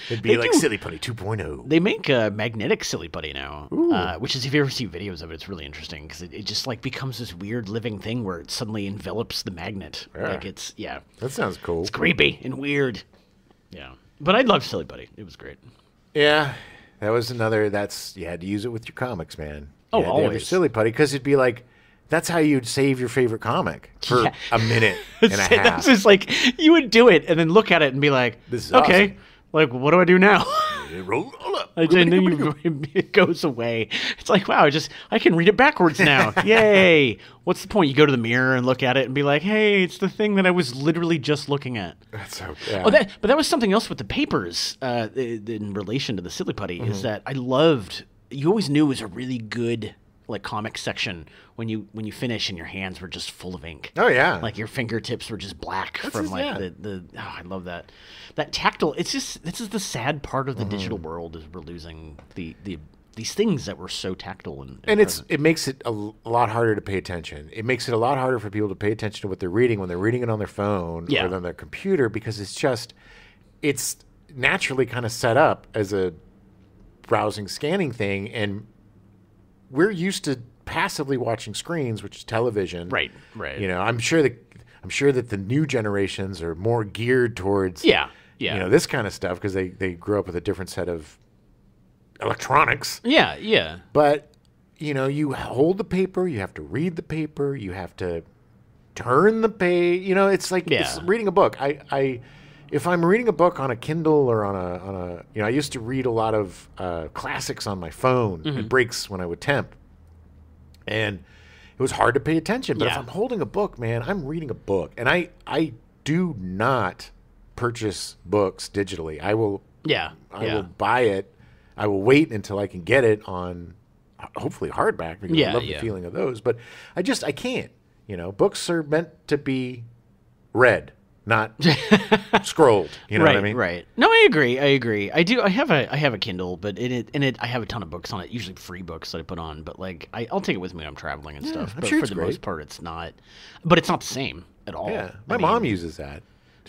It'd be like Silly Putty 2.0. They make magnetic Silly Putty now, which is if you ever see videos of it, it's really interesting because it just like becomes this weird living thing where it suddenly envelops the magnet. Yeah. Like it's That sounds cool. It's creepy and weird. Yeah, but I loved Silly Putty. It was great. Yeah, that was another. You had to use it with your comics, man. Oh, you had to have your Silly Putty because it'd be like. That's how you'd save your favorite comic for a minute and a half. That's just like, you would do it and then look at it and be like, this is okay, awesome. like, what do I do now? Roll up. And then it goes away. It's like, wow, I can read it backwards now. Yay! What's the point? You go to the mirror and look at it and be like, hey, it's the thing that I was literally just looking at. That's so. Yeah. Oh, but that was something else with the papers in relation to the Silly Putty is that I loved. You always knew it was a really good like comic section when you finish and your hands were just full of ink. Oh yeah, like your fingertips were just black from the. Oh, I love that tactile. This is the sad part of the digital world is we're losing these things that were so tactile and it makes it a lot harder to pay attention. It makes it a lot harder for people to pay attention to what they're reading when they're reading it on their phone or on their computer because it's naturally kind of set up as a browsing scanning thing and we're used to passively watching screens, which is television. Right. You know, I'm sure that the new generations are more geared towards you know, this kind of stuff because they grew up with a different set of electronics. Yeah. But you know, you hold the paper, you have to read the paper, you have to turn the page. You know, it's like it's reading a book. If I'm reading a book on a Kindle or on a you know, I used to read a lot of classics on my phone and breaks when I would temp, and it was hard to pay attention. But if I'm holding a book, man, I'm reading a book, and I do not purchase books digitally. I will will buy it. I will wait until I can get it on hopefully hardback because I love the feeling of those. But I can't. You know, books are meant to be read. Not scrolled, you know what I mean? Right. No, I agree. I do. I have a Kindle, but I have a ton of books on it. Usually free books that I put on, but like I'll take it with me when I'm traveling and stuff. I'm but sure for the most part, it's not. But it's not the same at all. Yeah, my mom uses that.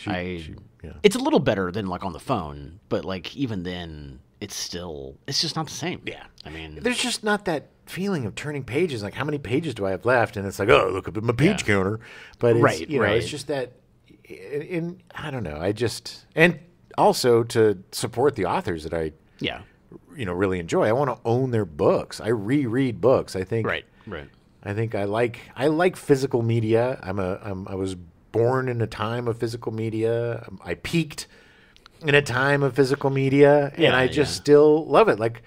It's a little better than like on the phone, but like even then, it's just not the same. Yeah, I mean, there's just not that feeling of turning pages. Like, how many pages do I have left? And it's like, oh, look up at my page counter. But it's, you know, it's just that. I don't know. And also to support the authors that I, you know, really enjoy. I want to own their books. I reread books. I think. Right. I think I like physical media. I was born in a time of physical media. I peaked in a time of physical media, and I just still love it. Like,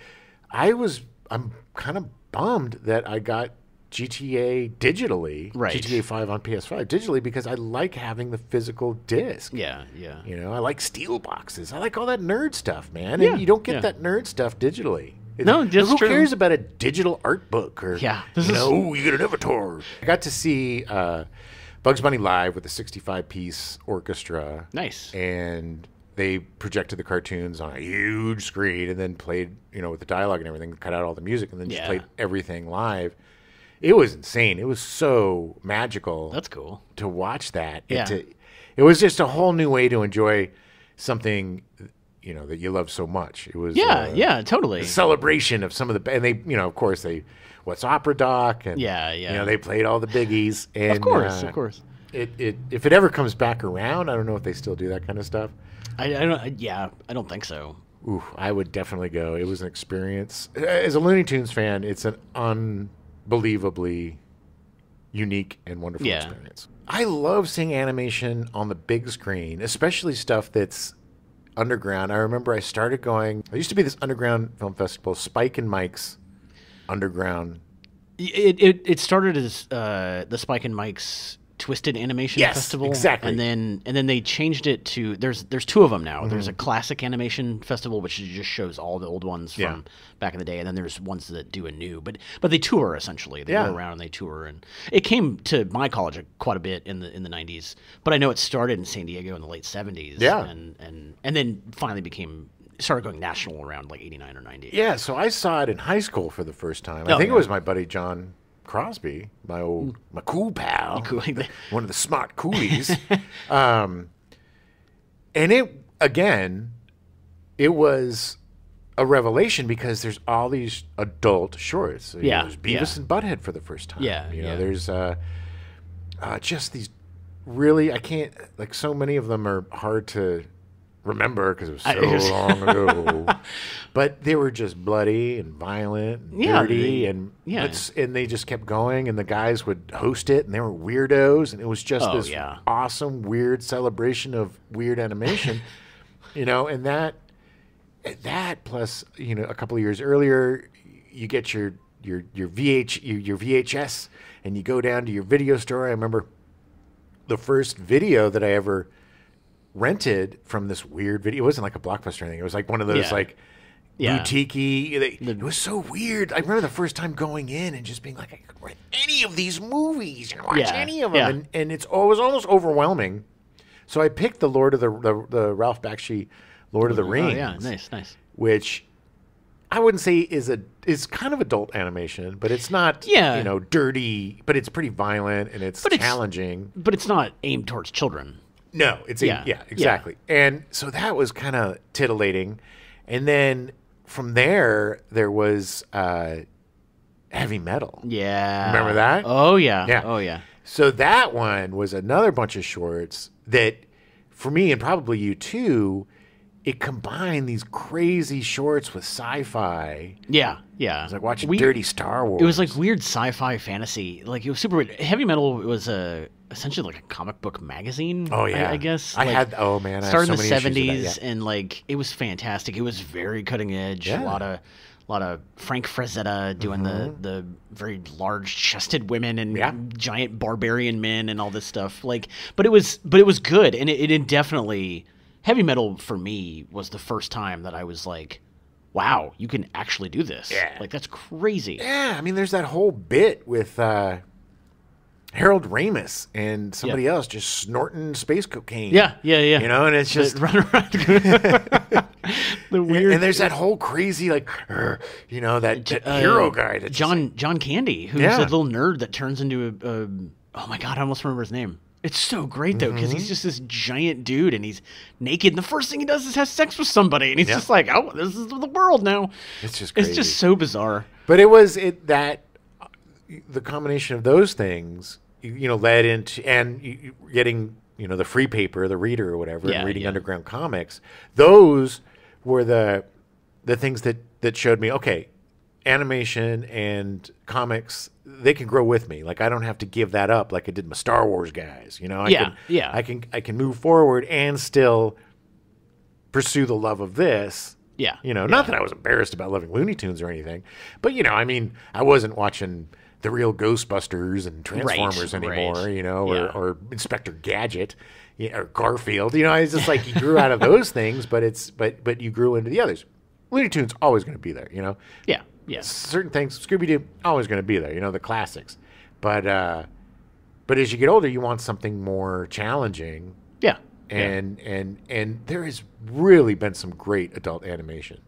I'm kind of bummed that I got GTA digitally, GTA 5 on PS5 digitally, because I like having the physical disc. Yeah. You know, I like steel boxes. I like all that nerd stuff, man. And you don't get that nerd stuff digitally. No, just who cares about a digital art book or you get an avatar? I got to see Bugs Bunny live with a 65-piece orchestra. Nice. And they projected the cartoons on a huge screen and then played, you know, with the dialogue and everything, cut out all the music and then just played everything live. It was insane. It was so magical. That's cool to watch that. Yeah. It was just a whole new way to enjoy something, you know, that you love so much. It was totally a celebration of some of the, and they, you know, of course what's opera doc and you know, they played all the biggies. And of course. If it ever comes back around, I don't know if they still do that kind of stuff. I don't think so. Ooh, I would definitely go. It was an experience. As a Looney Tunes fan, it's an unbelievably unique and wonderful experience. I love seeing animation on the big screen, especially stuff that's underground. I remember I started going, there used to be this underground film festival, Spike and Mike's Underground. It started as the Spike and Mike's Twisted Animation Festival. Exactly. And then they changed it to there's two of them now. There's a classic animation festival which just shows all the old ones from back in the day, and then there's ones that do a new. But they tour essentially. They go around and they tour, and it came to my college quite a bit in the 90s. But I know it started in San Diego in the late 70s. Yeah. And then finally started going national around like 89 or 90. Yeah, so I saw it in high school for the first time. I think it was my buddy John Crosby, my cool pal, one of the smart coolies. And it was a revelation because there's all these adult shorts. There's Beavis and Butthead for the first time. There's just these really, I can't, like, so many of them are hard to remember because it was so long ago. But they were just bloody and violent and dirty, and they just kept going, and the guys would host it, and they were weirdos, and it was just this awesome, weird celebration of weird animation, you know, and that that plus, a couple of years earlier, you get your VHS, and you go down to your video store. I remember the first video that I ever rented from this weird video. It wasn't like a Blockbuster or anything. It was like one of those boutique-y. It was so weird. I remember the first time going in and just being like, I could rent any of these movies and watch any of them, and it was almost overwhelming. So I picked the the Ralph Bakshi Lord of the Rings. Oh, yeah, nice. Which I wouldn't say is kind of adult animation, but it's not dirty, but it's pretty violent and it's challenging. But it's not aimed towards children. No, exactly. And so that was kind of titillating. And then from there was heavy metal. Yeah. Remember that? Oh, yeah. Yeah. Oh, yeah. So that one was another bunch of shorts that, for me and probably you too, it combined these crazy shorts with sci-fi. Yeah. It was like watching dirty Star Wars. It was like weird sci-fi fantasy. Like, it was super weird. Heavy Metal was essentially like a comic book magazine. Oh, yeah. I guess. Started in the 70s, and like it was fantastic. It was very cutting edge. Yeah. A lot of Frank Frazetta doing the very large chested women and giant barbarian men and all this stuff. Like, but it was good, and it definitely, Heavy Metal for me was the first time that I was like, wow, you can actually do this. Yeah. Like, that's crazy. Yeah, I mean, there's that whole bit with Harold Ramis and somebody else just snorting space cocaine. Yeah. And it's just run around. The weird. And there's that whole crazy that hero guy. That's John Candy, who's a little nerd that turns into oh my God, I almost remember his name. It's so great though, because he's just this giant dude and he's naked, and the first thing he does is have sex with somebody, and he's just like, oh, this is the world now. It's just crazy. It's just so bizarre. But it was the combination of those things, led into, and getting, the free paper, the Reader or whatever, and reading underground comics. Those were the things that showed me, okay, animation and comics, they can grow with me. Like, I don't have to give that up like I did my Star Wars guys. I can move forward and still pursue the love of this. Yeah. Not that I was embarrassed about loving Looney Tunes or anything, but I wasn't watching the real Ghostbusters and Transformers anymore, or Inspector Gadget, or Garfield. It's just like you grew out of those things, but you grew into the others. Looney Tunes always going to be there, Yeah. Yeah. Certain things, Scooby-Doo, always going to be there, the classics. But as you get older, you want something more challenging. Yeah. And there has really been some great adult animation.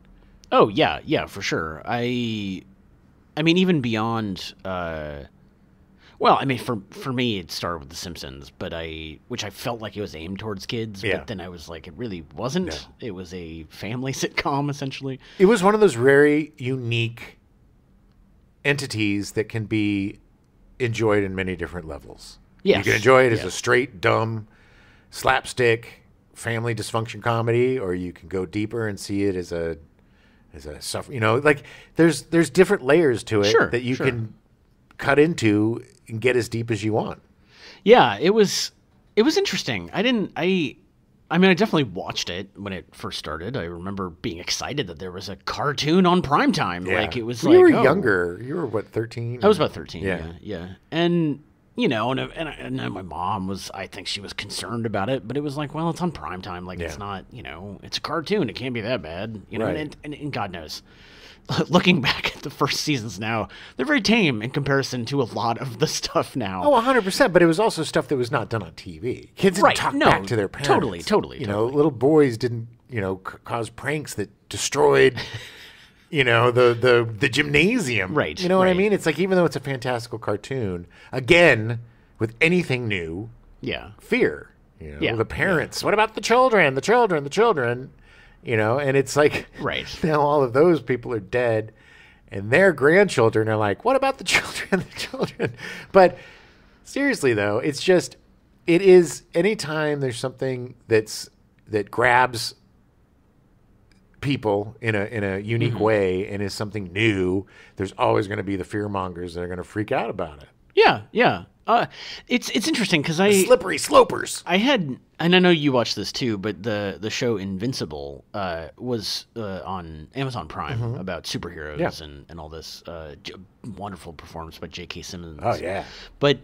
Oh, yeah, for sure. I mean, even beyond for me, it started with The Simpsons, which I felt like it was aimed towards kids, but then I was like, it really wasn't. No. It was a family sitcom, essentially. It was one of those very unique entities that can be enjoyed in many different levels. Yes. You can enjoy it as a straight, dumb, slapstick, family dysfunction comedy, or you can go deeper and see it as a like there's different layers to it that you can cut into and get as deep as you want. Yeah, it was interesting. I definitely watched it when it first started. I remember being excited that there was a cartoon on primetime. Yeah. Like, it was you were younger. You were what, 13? I was about 13. Yeah. And and my mom I think she was concerned about it, but it was like, well, it's on primetime. Like, it's not, it's a cartoon. It can't be that bad, Right. And God knows. Looking back at the first seasons now, they're very tame in comparison to a lot of the stuff now. Oh, 100%. But it was also stuff that was not done on TV. Kids didn't talk back to their parents. Totally. Little boys didn't, cause pranks that destroyed, the gymnasium. Right. You know what I mean? It's like, even though it's a fantastical cartoon, again, with anything new, fear. The parents. What about the children? The children. And it's like, now all of those people are dead, and their grandchildren are like, what about the children? But seriously, though, it is anytime there's something that grabs people in a unique way and is something new, there's always going to be the fear mongers that are going to freak out about it. Yeah. It's interesting because Slippery slopers. I had, and I know you watched this too, but the show Invincible was on Amazon Prime about superheroes and all this wonderful performance by J.K. Simmons. Oh yeah, but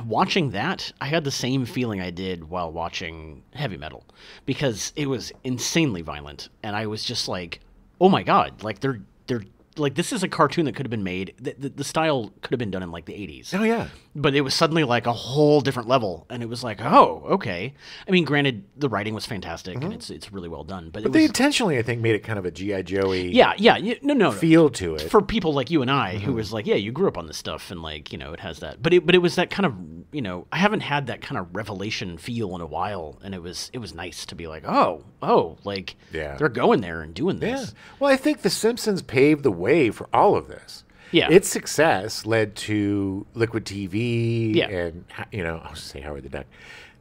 watching that, I had the same feeling I did while watching Heavy Metal because it was insanely violent, and I was just like, oh my god, like they're like this is a cartoon that could have been made. The style could have been done in like the 80s. Oh yeah, but it was suddenly like a whole different level, and it was like, oh, okay. I mean, granted, the writing was fantastic and it's really well done, but they intentionally, I think, made it kind of a G.I. Joey no feel to it for people like you and I who was like, yeah, you grew up on this stuff, and like it has that, but it was that kind of I haven't had that kind of revelation feel in a while, and it was nice to be like, oh, like they're going there and doing this. Yeah. Well, I think The Simpsons paved the way for all of this. Yeah. Its success led to Liquid TV and, I was say Howard the Duck,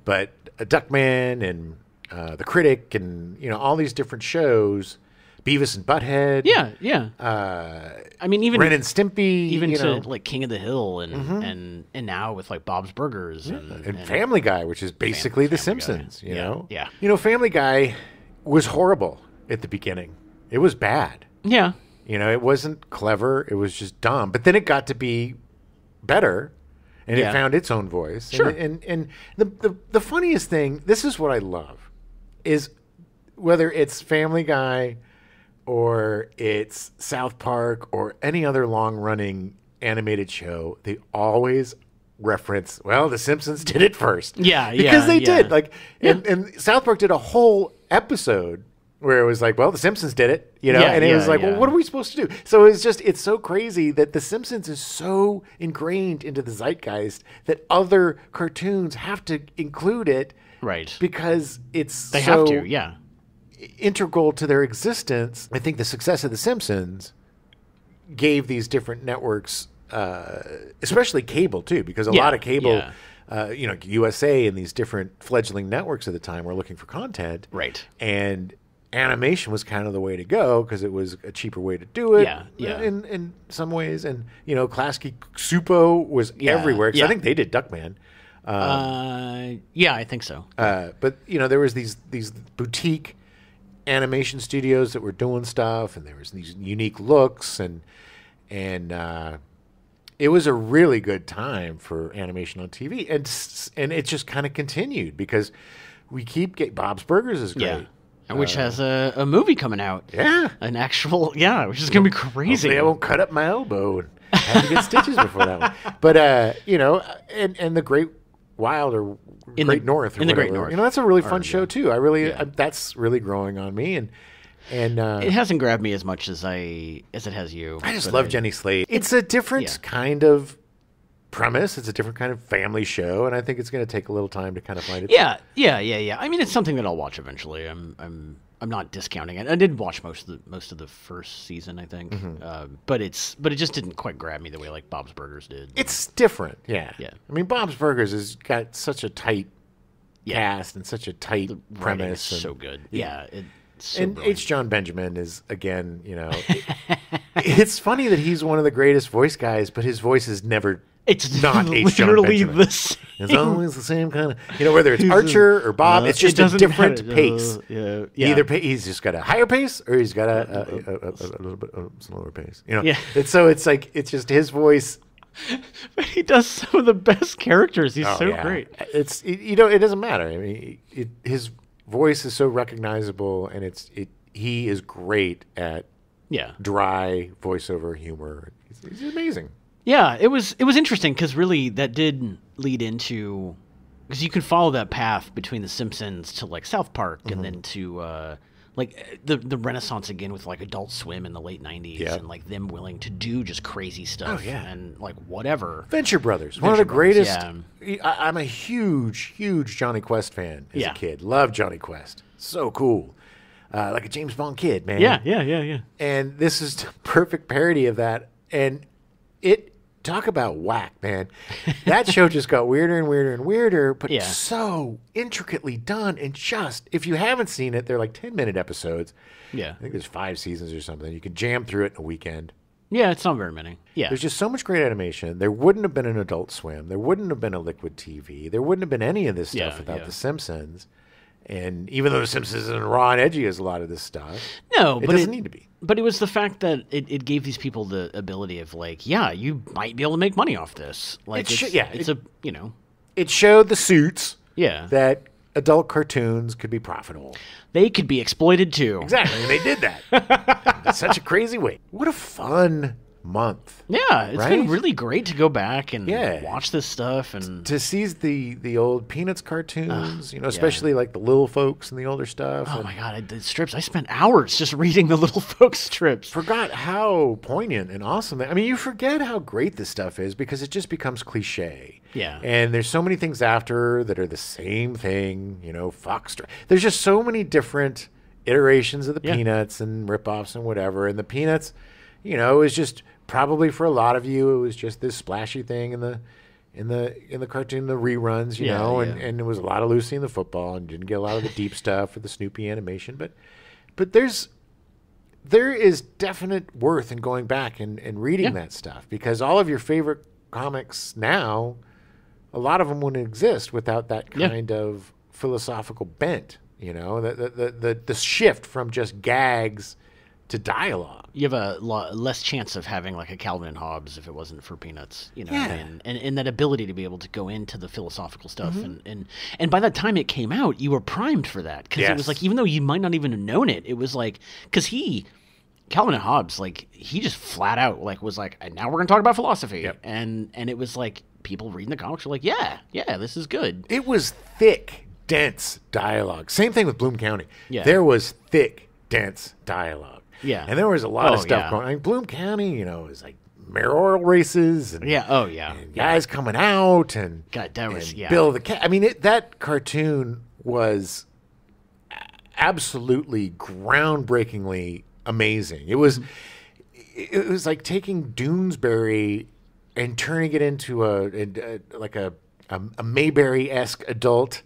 but Duckman and The Critic and, all these different shows, Beavis and Butthead. Yeah. I mean, even Ren and Stimpy. Even to like King of the Hill and now with like Bob's Burgers. And Family Guy, which is basically The Simpsons, you know? Yeah. Family Guy was horrible at the beginning. It was bad. Yeah. It wasn't clever. It was just dumb. But then it got to be better, and it found its own voice. Sure. And the funniest thing, this is what I love, is whether it's Family Guy or it's South Park or any other long-running animated show, they always reference, well, The Simpsons did it first. Yeah, because they did. Like, and South Park did a whole episode where it was like, well, The Simpsons did it, and it was like, well, what are we supposed to do? So it's so crazy that The Simpsons is so ingrained into the zeitgeist that other cartoons have to include it, right? Because they have to, integral to their existence. I think the success of The Simpsons gave these different networks, especially cable too, because a lot of cable. USA and these different fledgling networks at the time were looking for content, right? And animation was kind of the way to go because it was a cheaper way to do it. In some ways, and Klasky Supo was everywhere because I think they did Duckman. I think so. But there was these boutique animation studios that were doing stuff, and there was these unique looks, and it was a really good time for animation on TV, and it just kind of continued because we keep getting Bob's Burgers is great. Which has a movie coming out. Yeah. An actual, which is going to be crazy. Hopefully I won't cut up my elbow and have to get stitches before that one. But, and the Great Wild or Great North. Or in the Great North. That's a really fun show, too. That's really growing on me. And it hasn't grabbed me as much as it has you. I just love Jenny Slate. It's a different kind of premise. It's a different kind of family show, and I think it's going to take a little time to kind of find it. Yeah. I mean, it's something that I'll watch eventually. I'm not discounting it. I did watch most of the first season, I think, but it just didn't quite grab me the way like Bob's Burgers did. It's different, yeah. I mean, Bob's Burgers has got such a tight cast and such a tight premise. Is so good, So and brilliant. H. John Benjamin is, again, it's funny that he's one of the greatest voice guys, but his voice is never. It's not H. John literally Benjamin. the same. It's always the same kind of, whether it's Archer or Bob, it's just a different pace. Either he's just got a higher pace or he's got a little bit slower pace. And so it's like it's just his voice. But he does some of the best characters. He's great. It doesn't matter. I mean, his voice is so recognizable, and he is great at dry voiceover humor. He's amazing. Yeah, it was interesting because really that did lead into, because you can follow that path between The Simpsons to like South Park and then to like the Renaissance again with like Adult Swim in the late 90s and like them willing to do just crazy stuff and like whatever. Venture Brothers, one of the greatest. I'm a huge Johnny Quest fan as a kid. Loved Johnny Quest. So cool. Like a James Bond kid, man. Yeah. And this is a perfect parody of that. And talk about whack, man. That show just got weirder and weirder and weirder, but so intricately done. And just, if you haven't seen it, they're like 10-minute episodes. Yeah. I think there's 5 seasons or something. You can jam through it in a weekend. Yeah, it's not very many. Yeah. There's just so much great animation. There wouldn't have been an Adult Swim. There wouldn't have been a Liquid TV. There wouldn't have been any of this stuff without The Simpsons. And even though The Simpsons isn't raw and edgy as a lot of this stuff, no, it doesn't need to be. But it was the fact that it gave these people the ability of like, yeah, you might be able to make money off this. Like, It showed the suits that adult cartoons could be profitable. They could be exploited too. Exactly, and they did that. In such a crazy way. What a fun month. Yeah, it's been really great to go back and watch this stuff and to seize the old Peanuts cartoons, especially like the little folks and the older stuff. Oh my God, the strips! I spent hours just reading the little folks strips. Forgot how poignant and awesome. I mean, you forget how great this stuff is because it just becomes cliche. Yeah, and there's so many things after that are the same thing. Fox. There's just so many different iterations of the Peanuts and ripoffs and whatever. And the Peanuts, it was just. Probably for a lot of you, it was just this splashy thing in the cartoon, the reruns, and it was a lot of Lucy and the football, and didn't get a lot of the deep stuff or the Snoopy animation. But there is definite worth in going back and reading that stuff because all of your favorite comics now, a lot of them wouldn't exist without that kind of philosophical bent. The shift from just gags to dialogue. You have a less chance of having like a Calvin and Hobbes if it wasn't for Peanuts, and that ability to be able to go into the philosophical stuff. And by that time it came out, you were primed for that because it was like, even though you might not even have known it, it was like, because Calvin and Hobbes, like he just flat out like was like, and now we're going to talk about philosophy. And it was like people reading the comics were like, yeah, this is good. It was thick, dense dialogue. Same thing with Bloom County. Yeah. There was thick, dense dialogue. Yeah. And there was a lot of stuff going on. I mean, Bloom County, it was like mayoral races. And, and guys coming out. And, God, that was, Bill the Cat. I mean, that cartoon was absolutely groundbreakingly amazing. It was like taking Doonesbury and turning it into a Mayberry-esque adult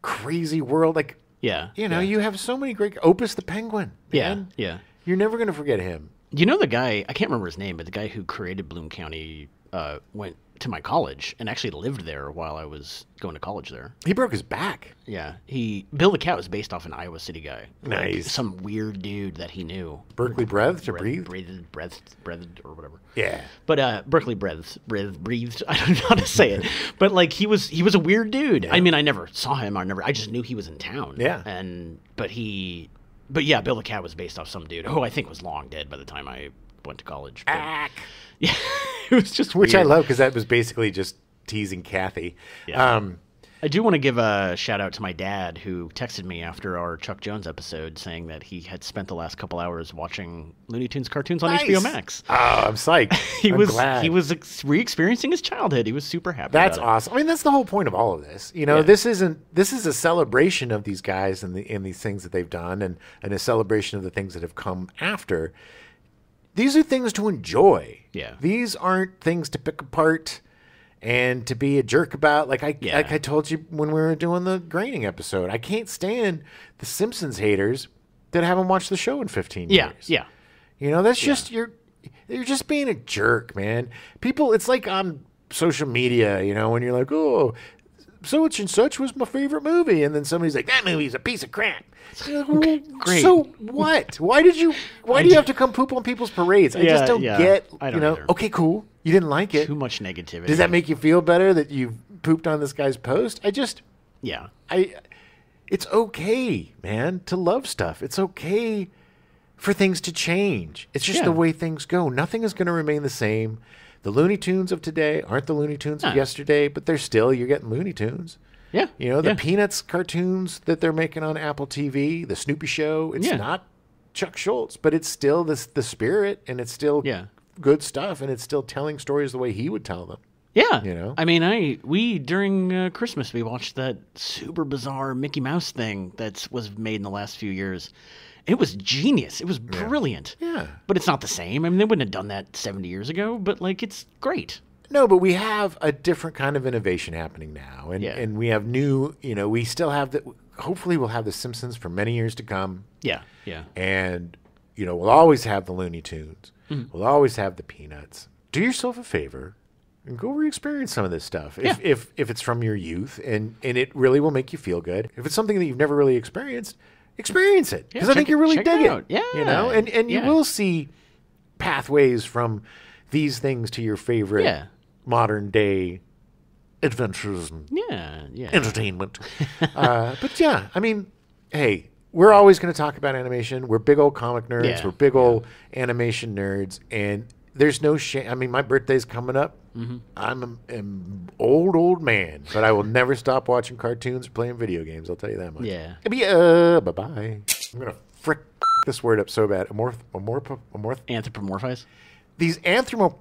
crazy world. Like, you have so many great... Opus the Penguin. Man. Yeah. You're never going to forget him. You know the guy, I can't remember his name, but the guy who created Bloom County went to my college and actually lived there while I was going to college there. He broke his back. Yeah. Bill the Cat was based off an Iowa City guy. Nice. Like some weird dude that he knew. Berkeley breathed or breathed? Breathed or whatever. Yeah. But Berkeley breathed. I don't know how to say it. But like he was a weird dude. Yeah. I mean, I never saw him. I just knew he was in town. Yeah. But Bill the Cat was based off some dude who I think was long dead by the time I went to college. But, yeah, it was just which weird. I love because that was basically just teasing Kathy. Yeah. I do want to give a shout out to my dad who texted me after our Chuck Jones episode saying that he had spent the last couple hours watching Looney Tunes cartoons on HBO Max. Oh, I'm psyched. I'm glad. He was re-experiencing his childhood. He was super happy. That's awesome. I mean, that's the whole point of all of this. This is a celebration of these guys and these things that they've done and a celebration of the things that have come after. These are things to enjoy. Yeah. These aren't things to pick apart and to be a jerk about. Like I told you when we were doing the grading episode, I can't stand the Simpsons haters that haven't watched the show in 15 years. Yeah. That's just you're just being a jerk, man. People, it's like on social media, when you're like, oh, such and such was my favorite movie, and then somebody's like, that movie's a piece of crap. Okay, great. So what? Why do you have to come poop on people's parades? I just don't get. I don't either. Okay, cool. You didn't like it. Too much negativity. Does that make you feel better that you pooped on this guy's post? It's okay, man, to love stuff. It's okay for things to change. It's just the way things go. Nothing is going to remain the same. The Looney Tunes of today aren't the Looney Tunes of yesterday, but you're getting Looney Tunes. Yeah. The Peanuts cartoons that they're making on Apple TV, the Snoopy Show, it's not Chuck Schultz, but it's still the spirit, and it's still good stuff, and it's still telling stories the way he would tell them. Yeah. I mean, we during Christmas, we watched that super bizarre Mickey Mouse thing that was made in the last few years. It was genius. It was brilliant. Yeah. But it's not the same. I mean, they wouldn't have done that 70 years ago, but like it's great. No, but we have a different kind of innovation happening now. And we have new, we still have hopefully we'll have The Simpsons for many years to come. Yeah. And we'll always have the Looney Tunes. We'll always have the Peanuts. Do yourself a favor and go re-experience some of this stuff. If it's from your youth and it really will make you feel good. If it's something that you've never really experienced, experience it. Because I think you really dig it. Yeah. And you will see pathways from these things to your favorite modern day adventures and entertainment. But yeah, I mean, hey, we're always going to talk about animation. We're big old comic nerds. Yeah. We're big old animation nerds. And there's no shame. I mean, my birthday's coming up. I'm an old man, but I will never stop watching cartoons or playing video games. I'll tell you that much. Yeah. Bye-bye. I'm going to frick this word up so bad. Anthropomorphize? These Anthropomorphize.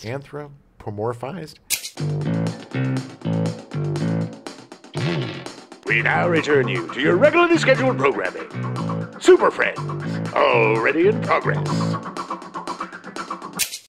Anthropomorphized? We now return you to your regularly scheduled programming. Super Friends, already in progress.